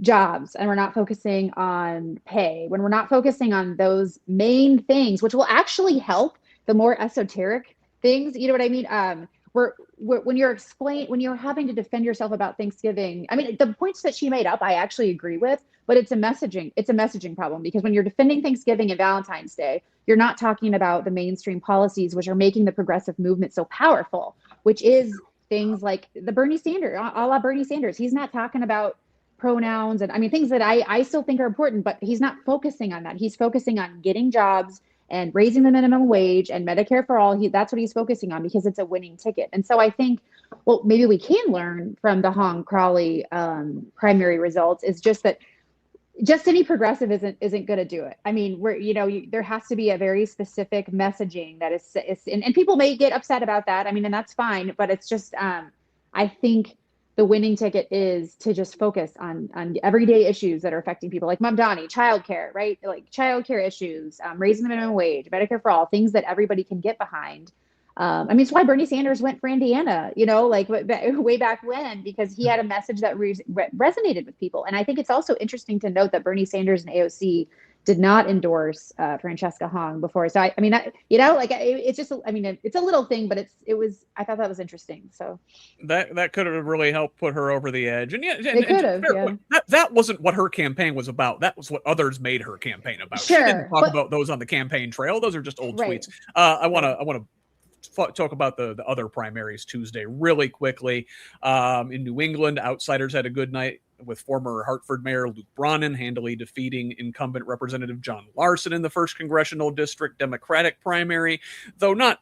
jobs and we're not focusing on pay, when we're not focusing on those main things, which will actually help the more esoteric things, you know what I mean? When you're having to defend yourself about Thanksgiving, I mean, the points that she made up, I actually agree with, but it's a messaging problem, because when you're defending Thanksgiving and Valentine's Day, you're not talking about the mainstream policies, which are making the progressive movement so powerful, which is things like the Bernie Sanders, a la Bernie Sanders. He's not talking about pronouns and, I mean, things that I still think are important, but he's not focusing on that. He's focusing on getting jobs and raising the minimum wage and Medicare for all. That's what he's focusing on, because it's a winning ticket. And so I think, well, maybe we can learn from the Hong Crawley primary results, is just that just any progressive isn't going to do it. I mean, there has to be a very specific messaging that is and people may get upset about that. I mean, and that's fine, but it's just, I think the winning ticket is to just focus on everyday issues that are affecting people, like Mamdani, childcare, right? Like childcare issues, raising the minimum wage, Medicare for all, things that everybody can get behind. I mean, it's why Bernie Sanders went for Indiana, like way back when, because he had a message that resonated with people. And I think it's also interesting to note that Bernie Sanders and AOC did not endorse Francesca Hong before. So I mean, it's just, I mean, it's a little thing, but I thought that was interesting. So that could have really helped put her over the edge. And it could have. Yeah. That wasn't what her campaign was about. That was what others made her campaign about. Sure, she didn't talk about those on the campaign trail. Those are just old tweets. I want to talk about the other primaries Tuesday really quickly. In New England, outsiders had a good night with former Hartford Mayor Luke Brannan handily defeating incumbent Representative John Larson in the 1st Congressional District Democratic primary. Though not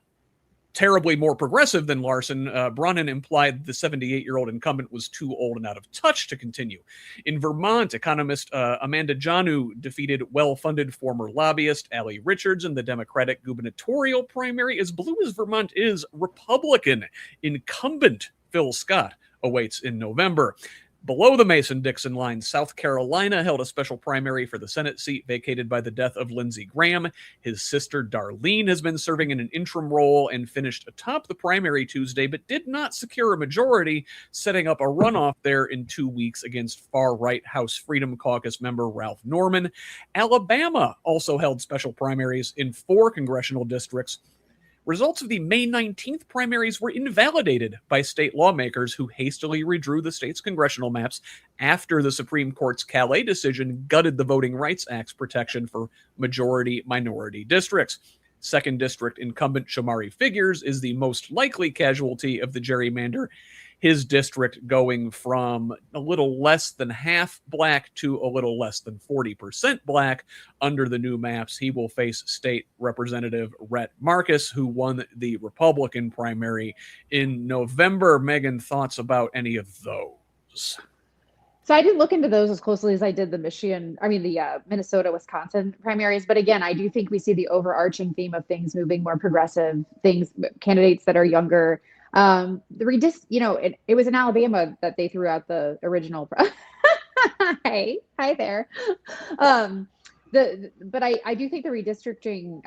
terribly more progressive than Larson, Brannan implied the 78-year-old incumbent was too old and out of touch to continue. In Vermont, economist Amanda Janu defeated well-funded former lobbyist Allie Richards in the Democratic gubernatorial primary. As blue as Vermont is, Republican incumbent Phil Scott awaits in November. Below the Mason-Dixon line, South Carolina held a special primary for the Senate seat vacated by the death of Lindsey Graham. His sister Darlene has been serving in an interim role and finished atop the primary Tuesday, but did not secure a majority, setting up a runoff there in 2 weeks against far-right House Freedom Caucus member Ralph Norman. Alabama also held special primaries in 4 congressional districts. Results of the May 19th primaries were invalidated by state lawmakers who hastily redrew the state's congressional maps after the Supreme Court's Calais decision gutted the Voting Rights Act's protection for majority-minority districts. 2nd District incumbent Shamari Figures is the most likely casualty of the gerrymander, his district going from a little less than half black to a little less than 40% black. Under the new maps, he will face State Representative Rhett Marcus, who won the Republican primary in November. Megan, thoughts about any of those? So I didn't look into those as closely as I did the Minnesota, Wisconsin primaries. But again, I do think we see the overarching theme of things moving more progressive, candidates that are younger. It was in Alabama that they threw out the original. Hi there. But I do think the redistricting,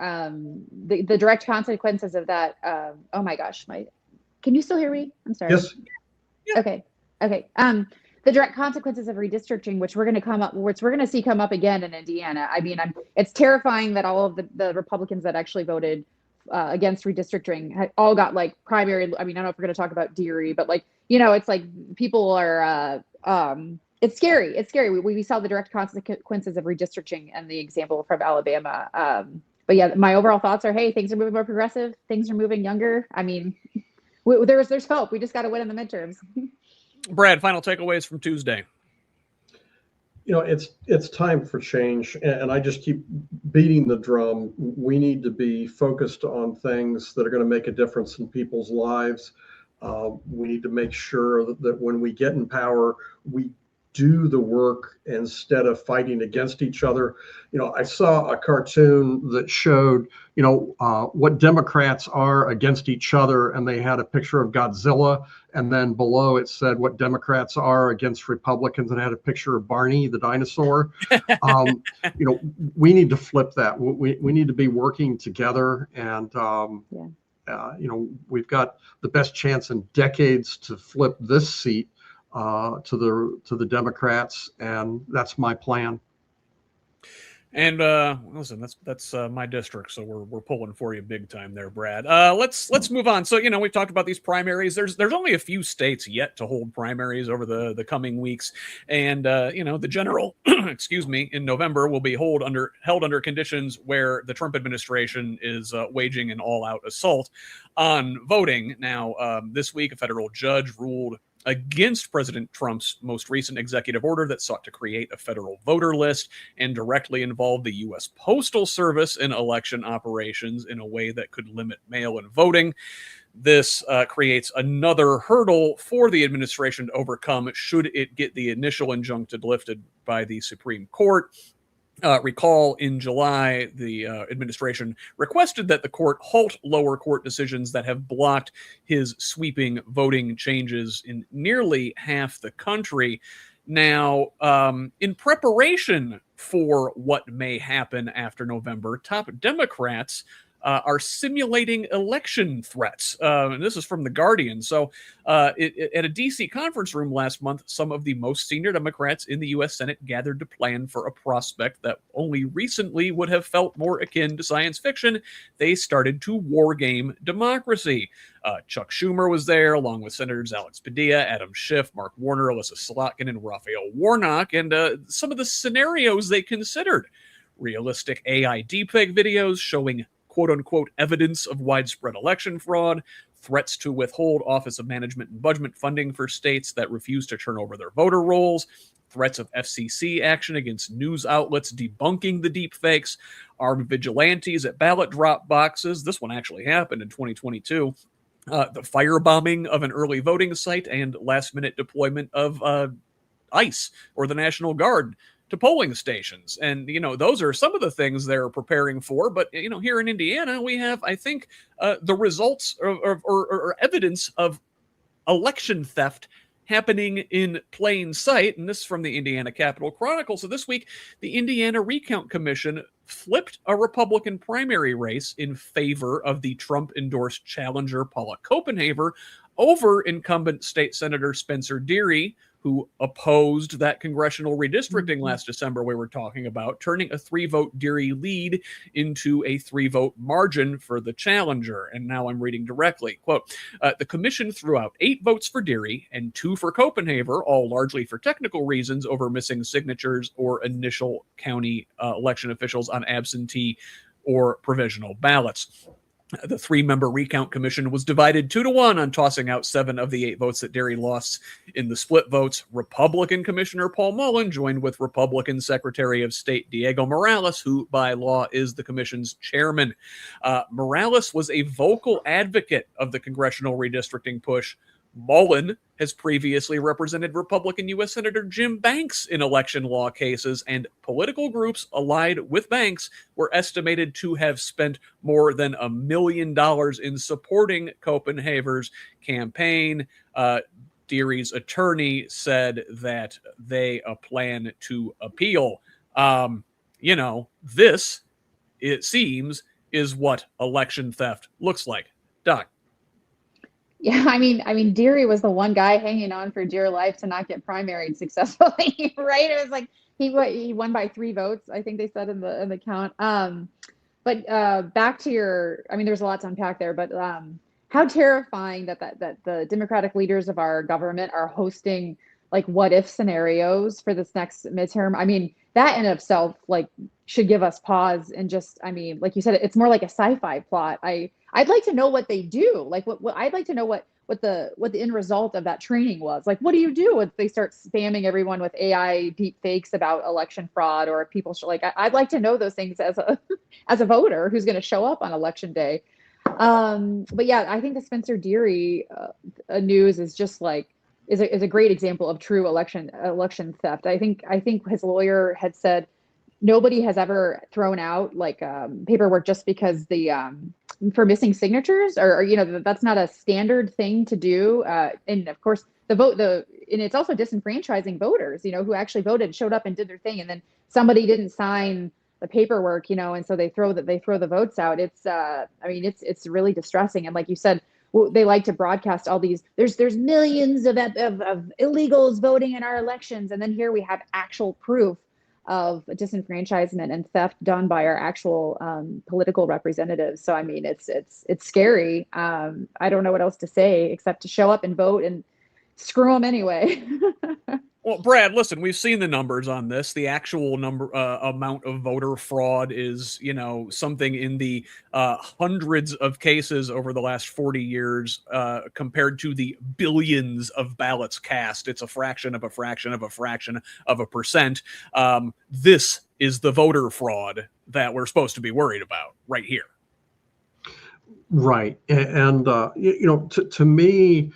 the direct consequences of that. Oh my gosh, can you still hear me? I'm sorry. Yes. Okay. The direct consequences of redistricting, which we're going to see come up again in Indiana. I mean, it's terrifying that all of the Republicans that actually voted against redistricting all got like primary. I mean, I don't know if we're going to talk about Deary, but it's like people are. It's scary. It's scary. We saw the direct consequences of redistricting and the example from Alabama. But yeah, my overall thoughts are, hey, things are moving more progressive. Things are moving younger. I mean, there's hope. We just got to win in the midterms. Brad, final takeaways from Tuesday. It's time for change, and I just keep beating the drum. We need to be focused on things that are going to make a difference in people's lives. We need to make sure that when we get in power, we do the work instead of fighting against each other. I saw a cartoon that showed, what Democrats are against each other, and they had a picture of Godzilla, and then below it said what Democrats are against Republicans, and had a picture of Barney the dinosaur. We need to flip that. We need to be working together, and we've got the best chance in decades to flip this seat to the Democrats, and that's my plan. And listen, that's my district, so we're pulling for you big time there, Brad. Let's move on. So we've talked about these primaries. There's only a few states yet to hold primaries over the coming weeks, and the general, in November will be held under conditions where the Trump administration is waging an all-out assault on voting. Now, this week, a federal judge ruled against President Trump's most recent executive order that sought to create a federal voter list and directly involve the U.S. Postal Service in election operations in a way that could limit mail-in voting. This creates another hurdle for the administration to overcome should it get the initial injunction lifted by the Supreme Court. Recall in July, the administration requested that the court halt lower court decisions that have blocked his sweeping voting changes in nearly half the country. Now, in preparation for what may happen after November, top Democrats are simulating election threats. And this is from The Guardian. So at a D.C. conference room last month, some of the most senior Democrats in the U.S. Senate gathered to plan for a prospect that only recently would have felt more akin to science fiction. They started to wargame democracy. Chuck Schumer was there, along with Senators Alex Padilla, Adam Schiff, Mark Warner, Alyssa Slotkin, and Raphael Warnock. And some of the scenarios they considered: realistic AI deepfake videos showing quote-unquote evidence of widespread election fraud, threats to withhold Office of Management and Budget funding for states that refuse to turn over their voter rolls, threats of FCC action against news outlets debunking the deepfakes, armed vigilantes at ballot drop boxes. This one actually happened in 2022. The firebombing of an early voting site, and last-minute deployment of ICE or the National Guard to polling stations. And, those are some of the things they're preparing for. But, here in Indiana, we have, I think, the results or evidence of election theft happening in plain sight, and this is from the Indiana Capitol Chronicle. So this week, the Indiana Recount Commission flipped a Republican primary race in favor of the Trump-endorsed challenger Paula Copenhaver over incumbent State Senator Spencer Deery, who opposed that congressional redistricting last December we were talking about, turning a 3-vote Deery lead into a 3-vote margin for the challenger. And now I'm reading directly. Quote, the commission threw out 8 votes for Deery and 2 for Copenhaver, all largely for technical reasons over missing signatures or initial county election officials on absentee or provisional ballots. The 3-member recount commission was divided 2-1 on tossing out 7 of the 8 votes that Deery lost. In the split votes, Republican Commissioner Paul Mullen joined with Republican Secretary of State Diego Morales, who by law is the commission's chairman. Morales was a vocal advocate of the congressional redistricting push. Mullen has previously represented Republican U.S. Senator Jim Banks in election law cases, and political groups allied with Banks were estimated to have spent more than $1 million in supporting Copenhaver's campaign. Deery's attorney said that they plan to appeal. This, it seems, is what election theft looks like. Doc. Yeah, I mean, Deery was the one guy hanging on for dear life to not get primaried successfully, right? It was like he won by 3 votes, I think they said in the count. But back to there's a lot to unpack there, but how terrifying that the Democratic leaders of our government are hosting like what if scenarios for this next midterm. I mean, that in itself should give us pause and just, like you said, it's more like a sci-fi plot. I'd like to know what they do. Like what I'd like to know what the end result of that training was. Like, what do you do if they start spamming everyone with AI deep fakes about election fraud, or if people I'd like to know those things as a voter who's going to show up on election day. But yeah, I think the Spencer Deery news is just is a great example of true election theft. I think his lawyer had said nobody has ever thrown out paperwork just because for missing signatures or that's not a standard thing to do. And of course and it's also disenfranchising voters, who actually voted, showed up and did their thing. And then somebody didn't sign the paperwork, and so they throw the votes out. It's really distressing. And like you said, they like to broadcast all these, there's millions of illegals voting in our elections. And then here we have actual proof of disenfranchisement and theft done by our actual political representatives. So, it's scary. I don't know what else to say except to show up and vote and screw them anyway. Well, Brad, listen, we've seen the numbers on this. The actual amount of voter fraud is, something in the hundreds of cases over the last 40 years compared to the billions of ballots cast. It's a fraction of a fraction of a fraction of a percent. This is the voter fraud that we're supposed to be worried about right here. Right. And to me,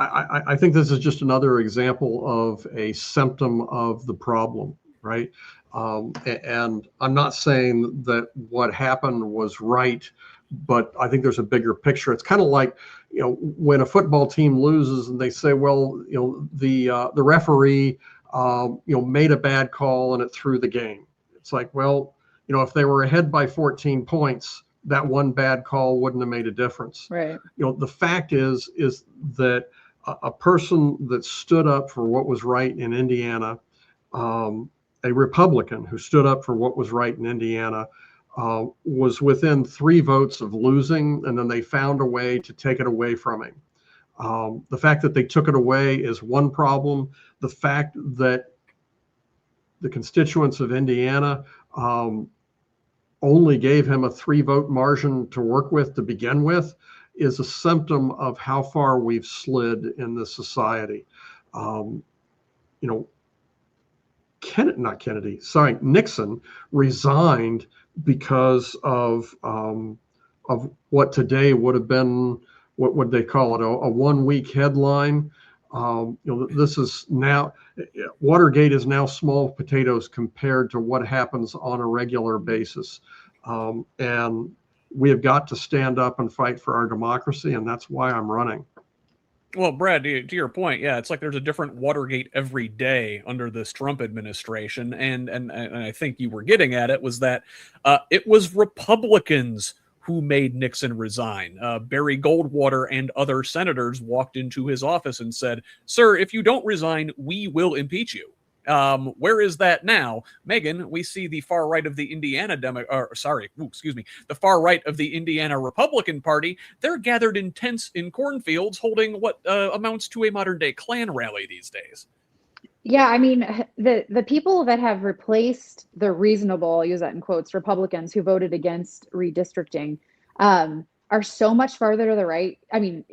I think this is just another example of a symptom of the problem, right? And I'm not saying that what happened was right, but I think there's a bigger picture. It's kind of like, when a football team loses and they say, well, the referee, made a bad call and it threw the game. It's like, well, if they were ahead by 14 points, that one bad call wouldn't have made a difference. Right. The fact is that a person that stood up for what was right in Indiana, a Republican who stood up for what was right in Indiana, was within 3 votes of losing, and then they found a way to take it away from him. The fact that they took it away is one problem. The fact that the constituents of Indiana only gave him a 3-vote margin to work with to begin with is a symptom of how far we've slid in this society. Nixon resigned because of what today would have been, what would they call it, a 1-week headline. This is now, Watergate is now small potatoes compared to what happens on a regular basis. And we have got to stand up and fight for our democracy, and that's why I'm running. Well, Brad, to your point, yeah, it's like there's a different Watergate every day under this Trump administration, and I think you were getting at it was that it was Republicans who made Nixon resign. Barry Goldwater and other senators walked into his office and said, "Sir, if you don't resign, we will impeach you." Where is that now, Megan? We see the far right of the the far right of the Indiana Republican Party. They're gathered in tents in cornfields, holding what amounts to a modern day Klan rally these days. Yeah, I mean, the people that have replaced the reasonable, I'll use that in quotes, Republicans who voted against redistricting, are so much farther to the right. I mean,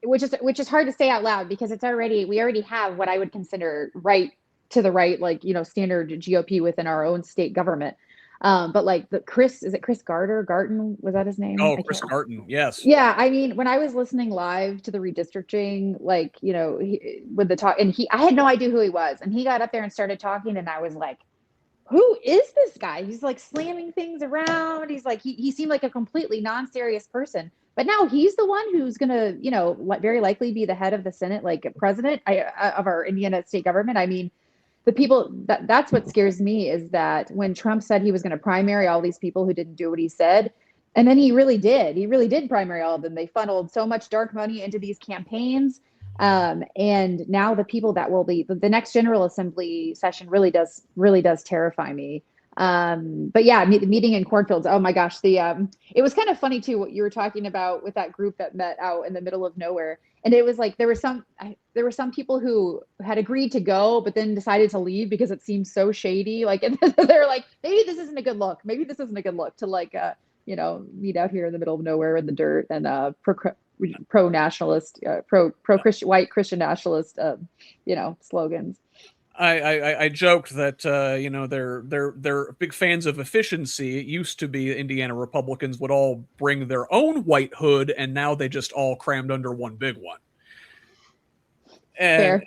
which is hard to say out loud because we already have what I would consider right to the right, like, standard GOP within our own state government. But like is it Chris Garton? Was that his name? Oh, Chris Garton. Yes. Yeah. I mean, when I was listening live to the redistricting, like, with the talk, and I had no idea who he was. And he got up there and started talking. And I was like, who is this guy? He's like slamming things around. He's like, he seemed like a completely non-serious person. But now he's the one who's going to, very likely be the head of the Senate, like president of our Indiana state government. I mean, the people that's what scares me is that when Trump said he was going to primary all these people who didn't do what he said, and then he really did primary all of them. They funneled so much dark money into these campaigns. And now the people that will be the next General Assembly session really does terrify me. But yeah, the meeting in cornfields. Oh my gosh. It was kind of funny too, what you were talking about with that group that met out in the middle of nowhere. And it was like, there were some people who had agreed to go, but then decided to leave because it seemed so shady. Like, and they're like, maybe this isn't a good look. Maybe this isn't a good look to like, meet out here in the middle of nowhere in the dirt and pro-nationalist, pro-Christian, white Christian nationalist, slogans. I joked that they're big fans of efficiency. It used to be Indiana Republicans would all bring their own white hood, and now they just all crammed under one big one. And fair.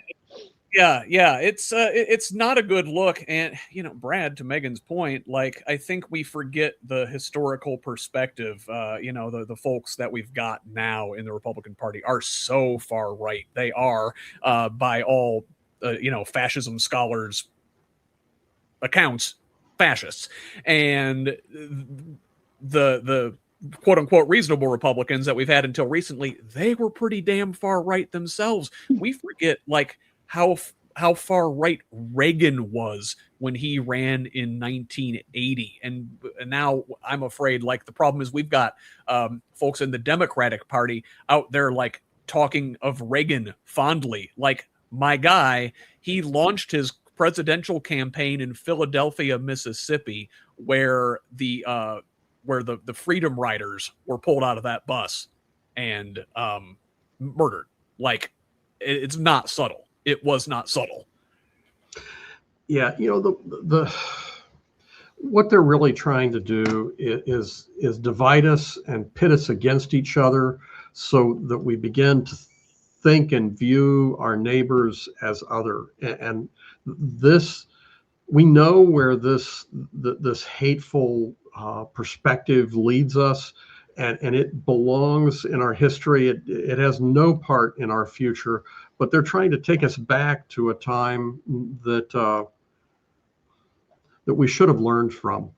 Yeah, it's not a good look. And Brad, to Megan's point, like I think we forget the historical perspective. The folks that we've got now in the Republican Party are so far right. They are by all fascism scholars' accounts, fascists, and the quote unquote reasonable Republicans that we've had until recently, they were pretty damn far right themselves. We forget like how far right Reagan was when he ran in 1980, and now I'm afraid like the problem is we've got folks in the Democratic Party out there like talking of Reagan fondly, like. My guy, he launched his presidential campaign in Philadelphia, Mississippi, where the Freedom Riders were pulled out of that bus and murdered. Like, it's not subtle. It was not subtle. Yeah, the what they're really trying to do is divide us and pit us against each other, so that we begin to think and view our neighbors as other. And this, we know where this hateful perspective leads us, and it belongs in our history. It has no part in our future, but they're trying to take us back to a time that we should have learned from.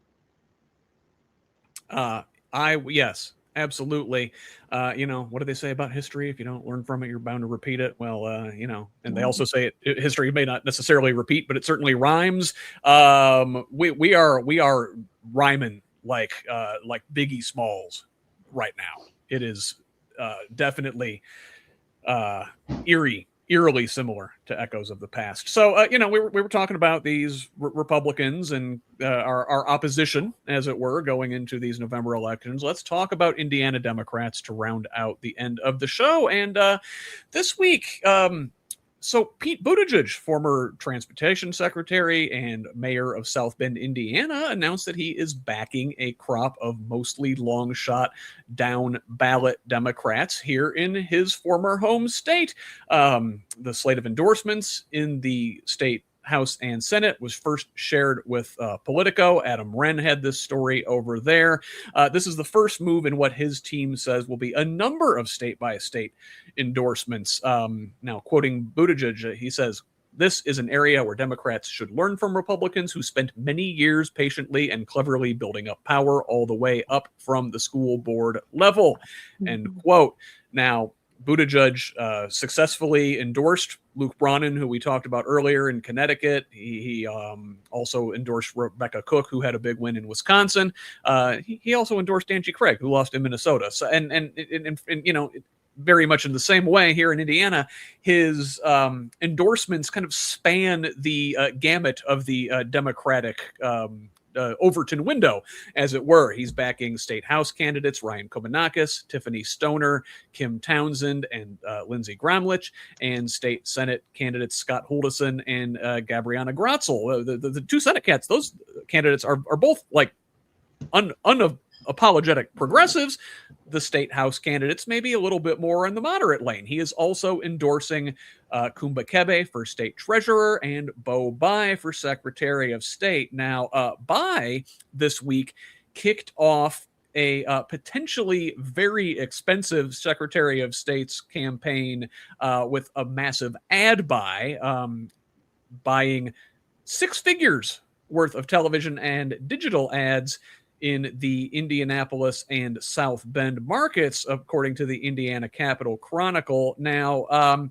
Yes. Absolutely. What do they say about history? If you don't learn from it, you're bound to repeat it. Well, and they also say history may not necessarily repeat, but it certainly rhymes. We are rhyming like Biggie Smalls right now. It is definitely eerily similar to echoes of the past. So, we were talking about these Republicans and our opposition, as it were, going into these November elections. Let's talk about Indiana Democrats to round out the end of the show. And this week, so Pete Buttigieg, former transportation secretary and mayor of South Bend, Indiana, announced that he is backing a crop of mostly long shot down ballot Democrats here in his former home state. The slate of endorsements in the state House and Senate, was first shared with Politico. Adam Wren had this story over there. This is the first move in what his team says will be a number of state-by-state endorsements. Now, quoting Buttigieg, he says, "This is an area where Democrats should learn from Republicans who spent many years patiently and cleverly building up power all the way up from the school board level." End quote. Now, Buttigieg successfully endorsed Luke Brannon, who we talked about earlier in Connecticut. He also endorsed Rebecca Cook, who had a big win in Wisconsin. He also endorsed Angie Craig, who lost in Minnesota. So, and you know, very much in the same way here in Indiana, his endorsements kind of span the gamut of the Democratic Overton window, as it were. He's backing state House candidates Ryan Kobanakis, Tiffany Stoner, Kim Townsend, and Lindsey Gromlich, and state Senate candidates Scott Huldeson and Gabriana Grotzel. The two Senate cats, those candidates are both like unapologetic progressives. The state House candidates maybe a little bit more in the moderate lane. He is also endorsing Kumba Kebe for state treasurer and Beau Bayh for secretary of state. Now, Bayh this week kicked off a potentially very expensive secretary of state's campaign with a massive ad buy, buying 6 figures worth of television and digital ads in the Indianapolis and South Bend markets, according to the Indiana Capital Chronicle. Now,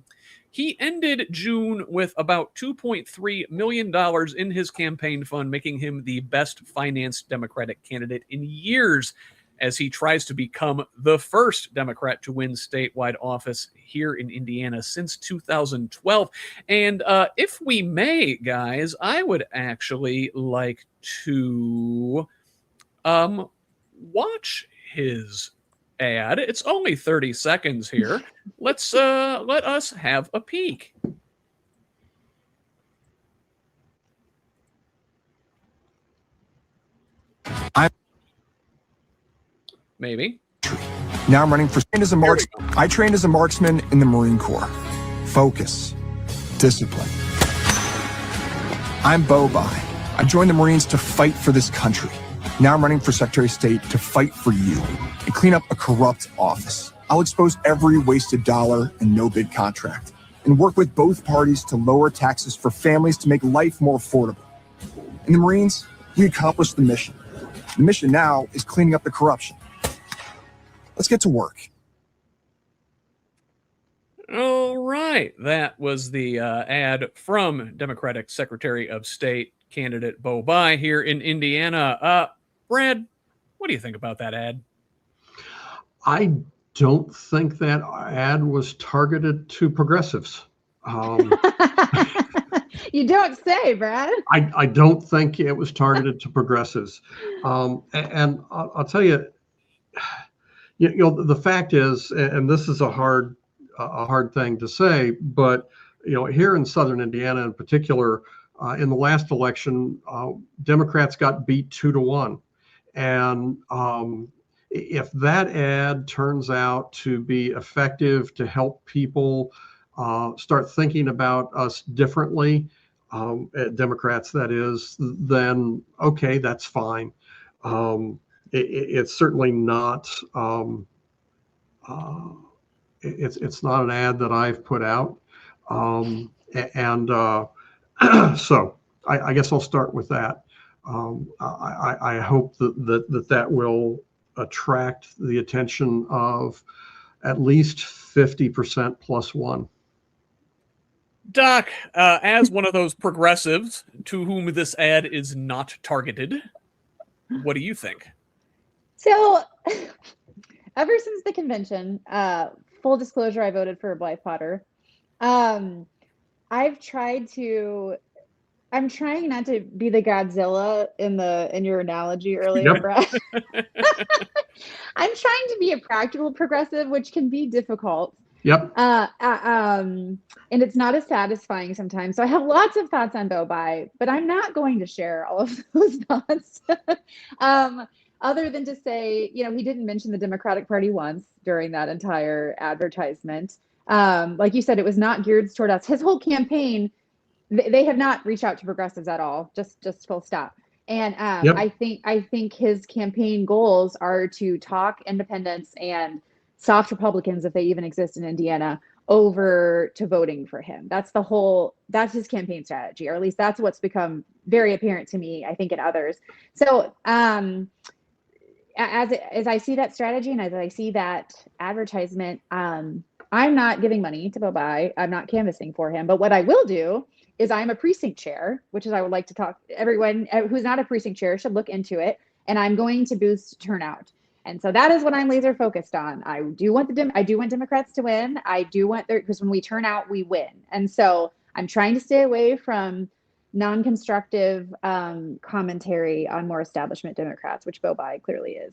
he ended June with about $2.3 million in his campaign fund, making him the best financed Democratic candidate in years, as he tries to become the first Democrat to win statewide office here in Indiana since 2012. And if we may, guys, I would actually like to watch his ad. It's only 30 seconds here. Let us have a peek. Maybe. Now I'm running for as a marksman. I trained as a marksman in the Marine Corps. Focus, discipline. I'm Beau Bayh. I joined the Marines to fight for this country. Now I'm running for Secretary of State to fight for you and clean up a corrupt office. I'll expose every wasted dollar and no-bid contract and work with both parties to lower taxes for families to make life more affordable. In the Marines, we accomplished the mission. The mission now is cleaning up the corruption. Let's get to work. All right. That was the ad from Democratic Secretary of State candidate Beau Bayh here in Indiana. Brad, what do you think about that ad? I don't think that ad was targeted to progressives. You don't say, Brad. I don't think it was targeted to progressives. And I'll tell you, you know, the fact is, and this is a hard thing to say, but you know, here in Southern Indiana in particular, in the last election, Democrats got beat 2-1. And if that ad turns out to be effective to help people start thinking about us differently, Democrats that is, then okay, that's fine. It's certainly not. It's not an ad that I've put out, so I guess I'll start with that. I hope that will attract the attention of at least 50% plus one. Doc, as one of those progressives to whom this ad is not targeted, what do you think? So, ever since the convention, full disclosure, I voted for Blythe Potter. I'm trying not to be the Godzilla in your analogy earlier, yep. Brad. I'm trying to be a practical progressive, which can be difficult. Yep. And it's not as satisfying sometimes. So I have lots of thoughts on Beau Bayh, but I'm not going to share all of those thoughts. Other than to say, you know, he didn't mention the Democratic Party once during that entire advertisement. Like you said, it was not geared toward us. His whole campaign they have not reached out to progressives at all. Just full stop. And Yep. I think his campaign goals are to talk independents and soft Republicans, if they even exist in Indiana, over to voting for him. That's his campaign strategy, or at least that's what's become very apparent to me, I think, in others. So as I see that strategy and as I see that advertisement, I'm not giving money to Beau Bayh. I'm not canvassing for him. But what I will do is I'm a precinct chair, which is I would like to talk. Everyone who's not a precinct chair should look into it. And I'm going to boost turnout. And so that is what I'm laser focused on. I do want Democrats to win. I do want because when we turn out, we win. And so I'm trying to stay away from non-constructive commentary on more establishment Democrats, which Beau Bayh clearly is.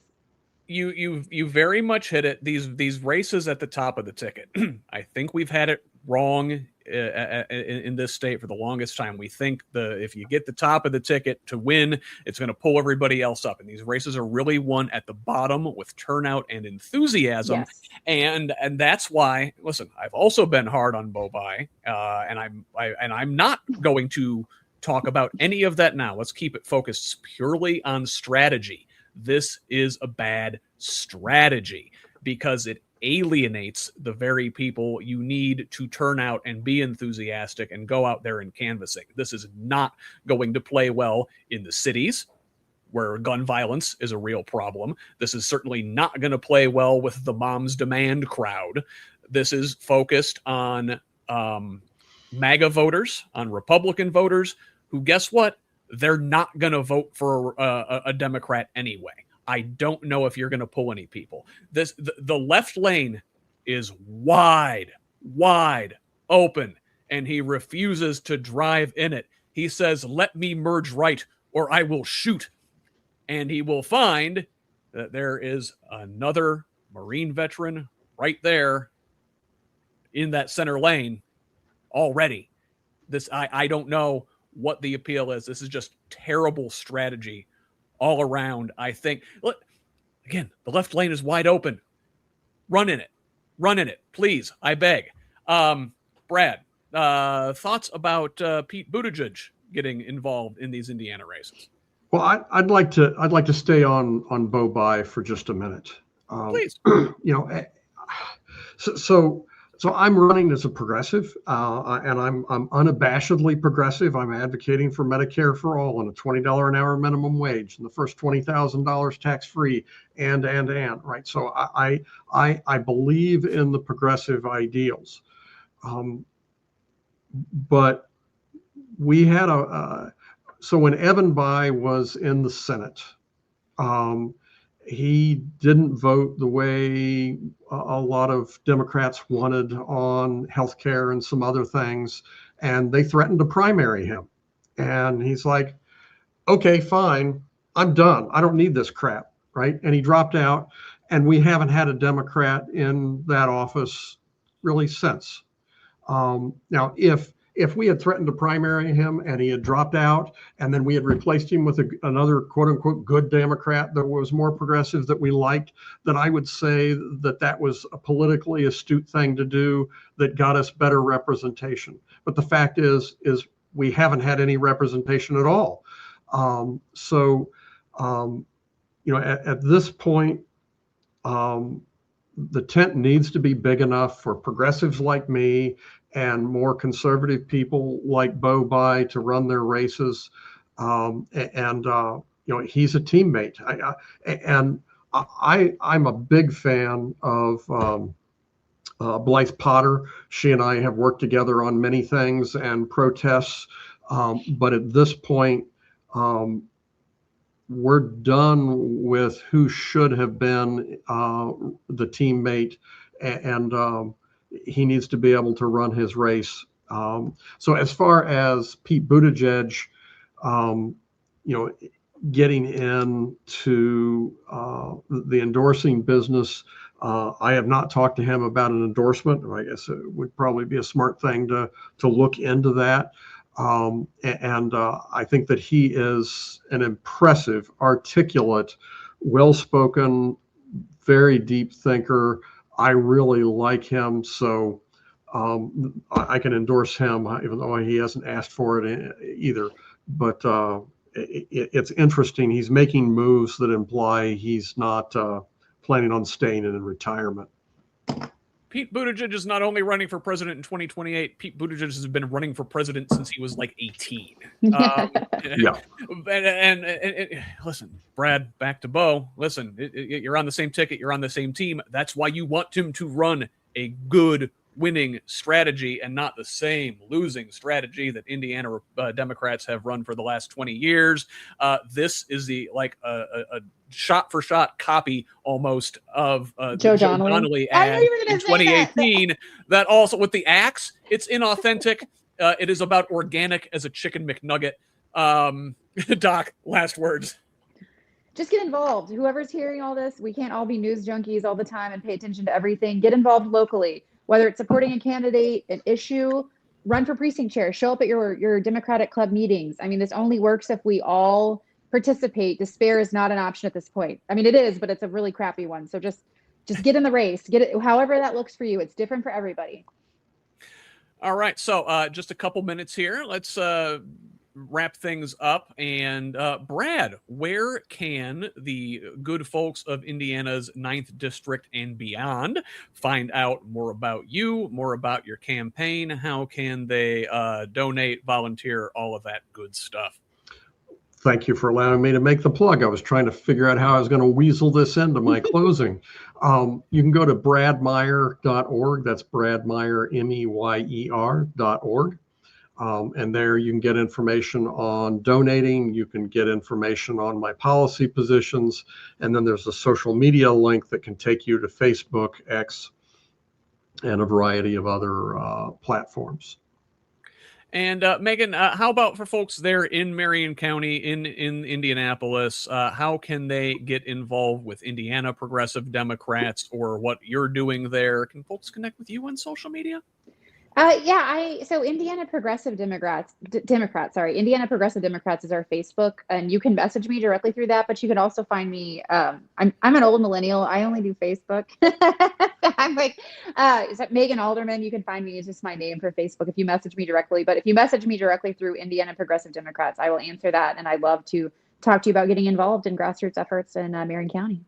You very much hit it. These races at the top of the ticket. I think we've had it wrong in this state for the longest time. We think if you get the top of the ticket to win, it's going to pull everybody else up. And these races are really won at the bottom with turnout and enthusiasm. Yes. And that's why, listen, I've also been hard on Beau Bayh, and I'm not going to talk about any of that now. Let's keep it focused purely on strategy. This is a bad strategy because it alienates the very people you need to turn out and be enthusiastic and go out there and canvassing. This is not going to play well in the cities where gun violence is a real problem. This is certainly not going to play well with the Moms Demand crowd. This is focused on MAGA voters, on Republican voters who, guess what? They're not going to vote for a Democrat anyway. I don't know if you're going to pull any people. The left lane is wide open, and he refuses to drive in it. He says, "Let me merge right, or I will shoot." And he will find that there is another Marine veteran right there in that center lane already. I don't know what the appeal is. This is just terrible strategy all around. I think, look, again, the left lane is wide open. Run in it, please. I beg. Brad, thoughts about Pete Buttigieg getting involved in these Indiana races? Well, I'd like to stay on Beau Bayh for just a minute. Please. So I'm running as a progressive, and I'm unabashedly progressive. I'm advocating for Medicare for all and a $20 an hour minimum wage and the first $20,000 tax free, and right. So I believe in the progressive ideals, but we had so when Evan Bayh was in the Senate, he didn't vote the way a lot of Democrats wanted on healthcare and some other things, and they threatened to primary him. And he's like, okay, fine, I'm done. I don't need this crap, right? And he dropped out, and we haven't had a Democrat in that office really since. Now, if we had threatened to primary him and he had dropped out, and then we had replaced him with another quote unquote good Democrat that was more progressive that we liked, then I would say that was a politically astute thing to do that got us better representation. But the fact is we haven't had any representation at all. At this point, the tent needs to be big enough for progressives like me and more conservative people like Beau Bayh to run their races. He's a teammate. I'm a big fan of Blythe Potter. She and I have worked together on many things and protests. But at this point, we're done with who should have been the teammate, and he needs to be able to run his race. So as far as Pete Buttigieg, getting into the endorsing business, I have not talked to him about an endorsement. I guess it would probably be a smart thing to look into that. I think that he is an impressive, articulate, well-spoken, very deep thinker. I really like him. So I can endorse him, even though he hasn't asked for it either. But it's interesting. He's making moves that imply he's not planning on staying in retirement. Pete Buttigieg is not only running for president in 2028, Pete Buttigieg has been running for president since he was like 18. Yeah. And listen, Brad, back to Beau. Listen, you're on the same ticket. You're on the same team. That's why you want him to run a good winning strategy and not the same losing strategy that Indiana Democrats have run for the last 20 years. This is a shot for shot copy almost of Joe Donnelly ad in 2018 that also with the axe. It's inauthentic. It is about organic as a chicken McNugget. Doc, last words. Just get involved. Whoever's hearing all this, we can't all be news junkies all the time and pay attention to everything. Get involved locally, whether it's supporting a candidate, an issue, run for precinct chair, show up at your Democratic club meetings. I mean, this only works if we all participate. Despair is not an option at this point. I mean, it is, but it's a really crappy one. So just get in the race, get it, however that looks for you. It's different for everybody. All right. So just a couple minutes here. Let's wrap things up. And Brad, where can the good folks of Indiana's 9th District and beyond find out more about you, more about your campaign? How can they donate, volunteer, all of that good stuff? Thank you for allowing me to make the plug. I was trying to figure out how I was going to weasel this into my closing. You can go to bradmeyer.org. That's Brad Meyer, MEYER.org. And there you can get information on donating. You can get information on my policy positions. And then there's a social media link that can take you to Facebook, X, and a variety of other platforms. And Megan, how about for folks there in Marion County, in Indianapolis, how can they get involved with Indiana Progressive Democrats or what you're doing there? Can folks connect with you on social media? So Indiana Progressive Democrats, Indiana Progressive Democrats is our Facebook, and you can message me directly through that, but you can also find me, I'm an old millennial. I only do Facebook. I'm like, Megan Alderman, you can find me, it's just my name for Facebook if you message me directly, but if you message me directly through Indiana Progressive Democrats, I will answer that. And I'd love to talk to you about getting involved in grassroots efforts in Marion County.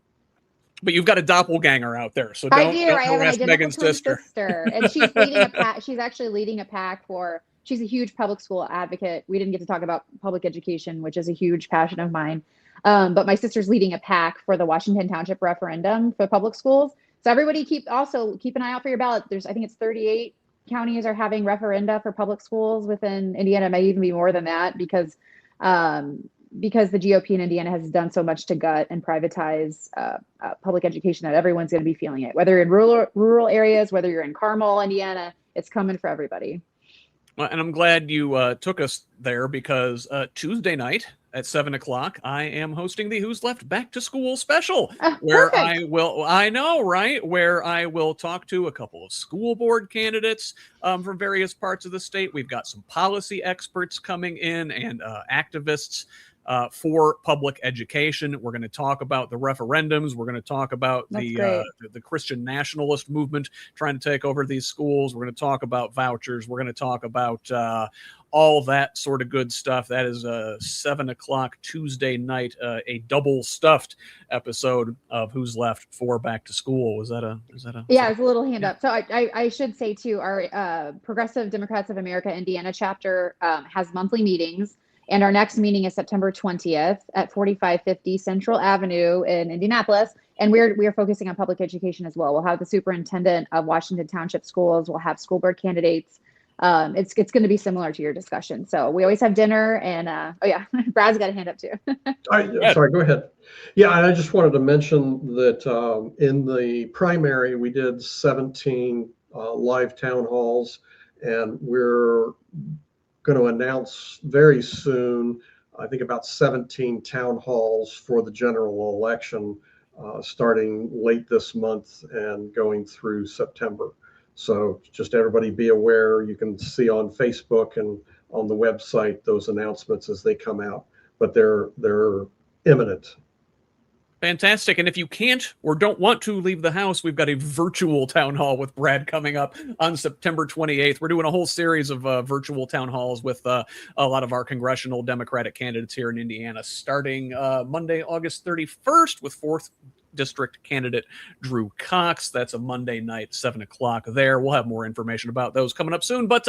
But you've got a doppelganger out there, so don't harass Megan's sister. And she's leading a pack. She's actually leading a pack for. She's a huge public school advocate. We didn't get to talk about public education, which is a huge passion of mine. But my sister's leading a pack for the Washington Township referendum for public schools. So everybody keep an eye out for your ballot. I think it's 38 counties are having referenda for public schools within Indiana. It may even be more than that because the GOP in Indiana has done so much to gut and privatize public education that everyone's going to be feeling it. Whether in rural areas, whether you're in Carmel, Indiana, it's coming for everybody. Well, and I'm glad you took us there because Tuesday night at 7:00, I am hosting the Who's Left Back to School special, where perfect. where I will talk to a couple of school board candidates from various parts of the state. We've got some policy experts coming in and activists for public education. We're going to talk about the referendums. We're going to talk about the Christian nationalist movement trying to take over these schools. We're going to talk about vouchers. We're going to talk about all that sort of good stuff. That is 7:00 Tuesday night, a double stuffed episode of Who's Left for Back to School. Is that a? Yeah, it's a little hand up. So I should say too, our Progressive Democrats of America Indiana chapter has monthly meetings. And our next meeting is September 20th at 4550 Central Avenue in Indianapolis. And we're focusing on public education as well. We'll have the superintendent of Washington Township Schools. We'll have school board candidates. It's going to be similar to your discussion. So we always have dinner. And Brad's got a hand up too. Sorry, go ahead. Yeah, and I just wanted to mention that in the primary, we did 17 live town halls, and we're going to announce very soon, I think about 17 town halls for the general election, starting late this month and going through September. So just everybody be aware. You can see on Facebook and on the website those announcements as they come out, but they're imminent. Fantastic. And if you can't or don't want to leave the house, we've got a virtual town hall with Brad coming up on September 28th. We're doing a whole series of virtual town halls with a lot of our congressional Democratic candidates here in Indiana, starting Monday, August 31st with 4th District candidate Drew Cox. That's a Monday night, 7 o'clock there. We'll have more information about those coming up soon. But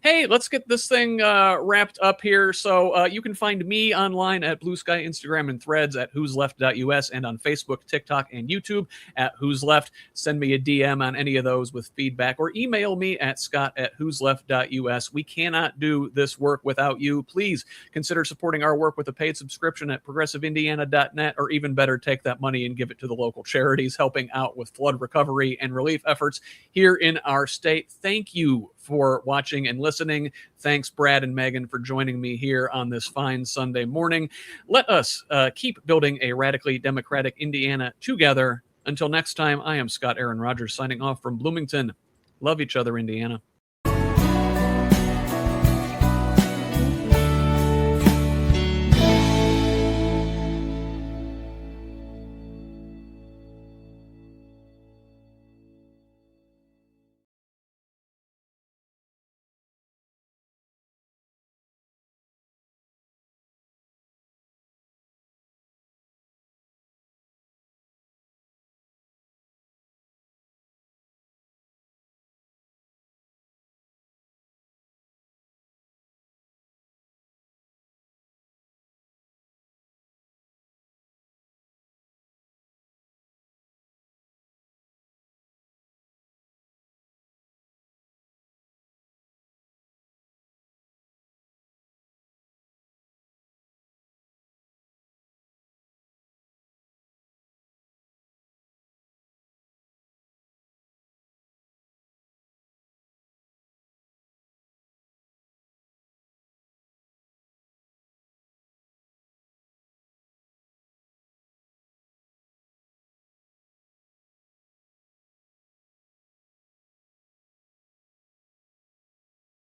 hey, let's get this thing wrapped up here. So you can find me online at Blue Sky, Instagram, and Threads at whosleft.us, and on Facebook, TikTok, and YouTube at Who's Left. Send me a DM on any of those with feedback, or email me at scott@whosleft.us. We cannot do this work without you. Please consider supporting our work with a paid subscription at progressiveindiana.net, or even better, take that money and give it to the local charities helping out with flood recovery and relief efforts here in our state. Thank you for watching and listening. Thanks, Brad and Megan, for joining me here on this fine Sunday morning. Let us keep building a radically democratic Indiana together. Until next time, I am Scott Aaron Rogers signing off from Bloomington. Love each other, Indiana.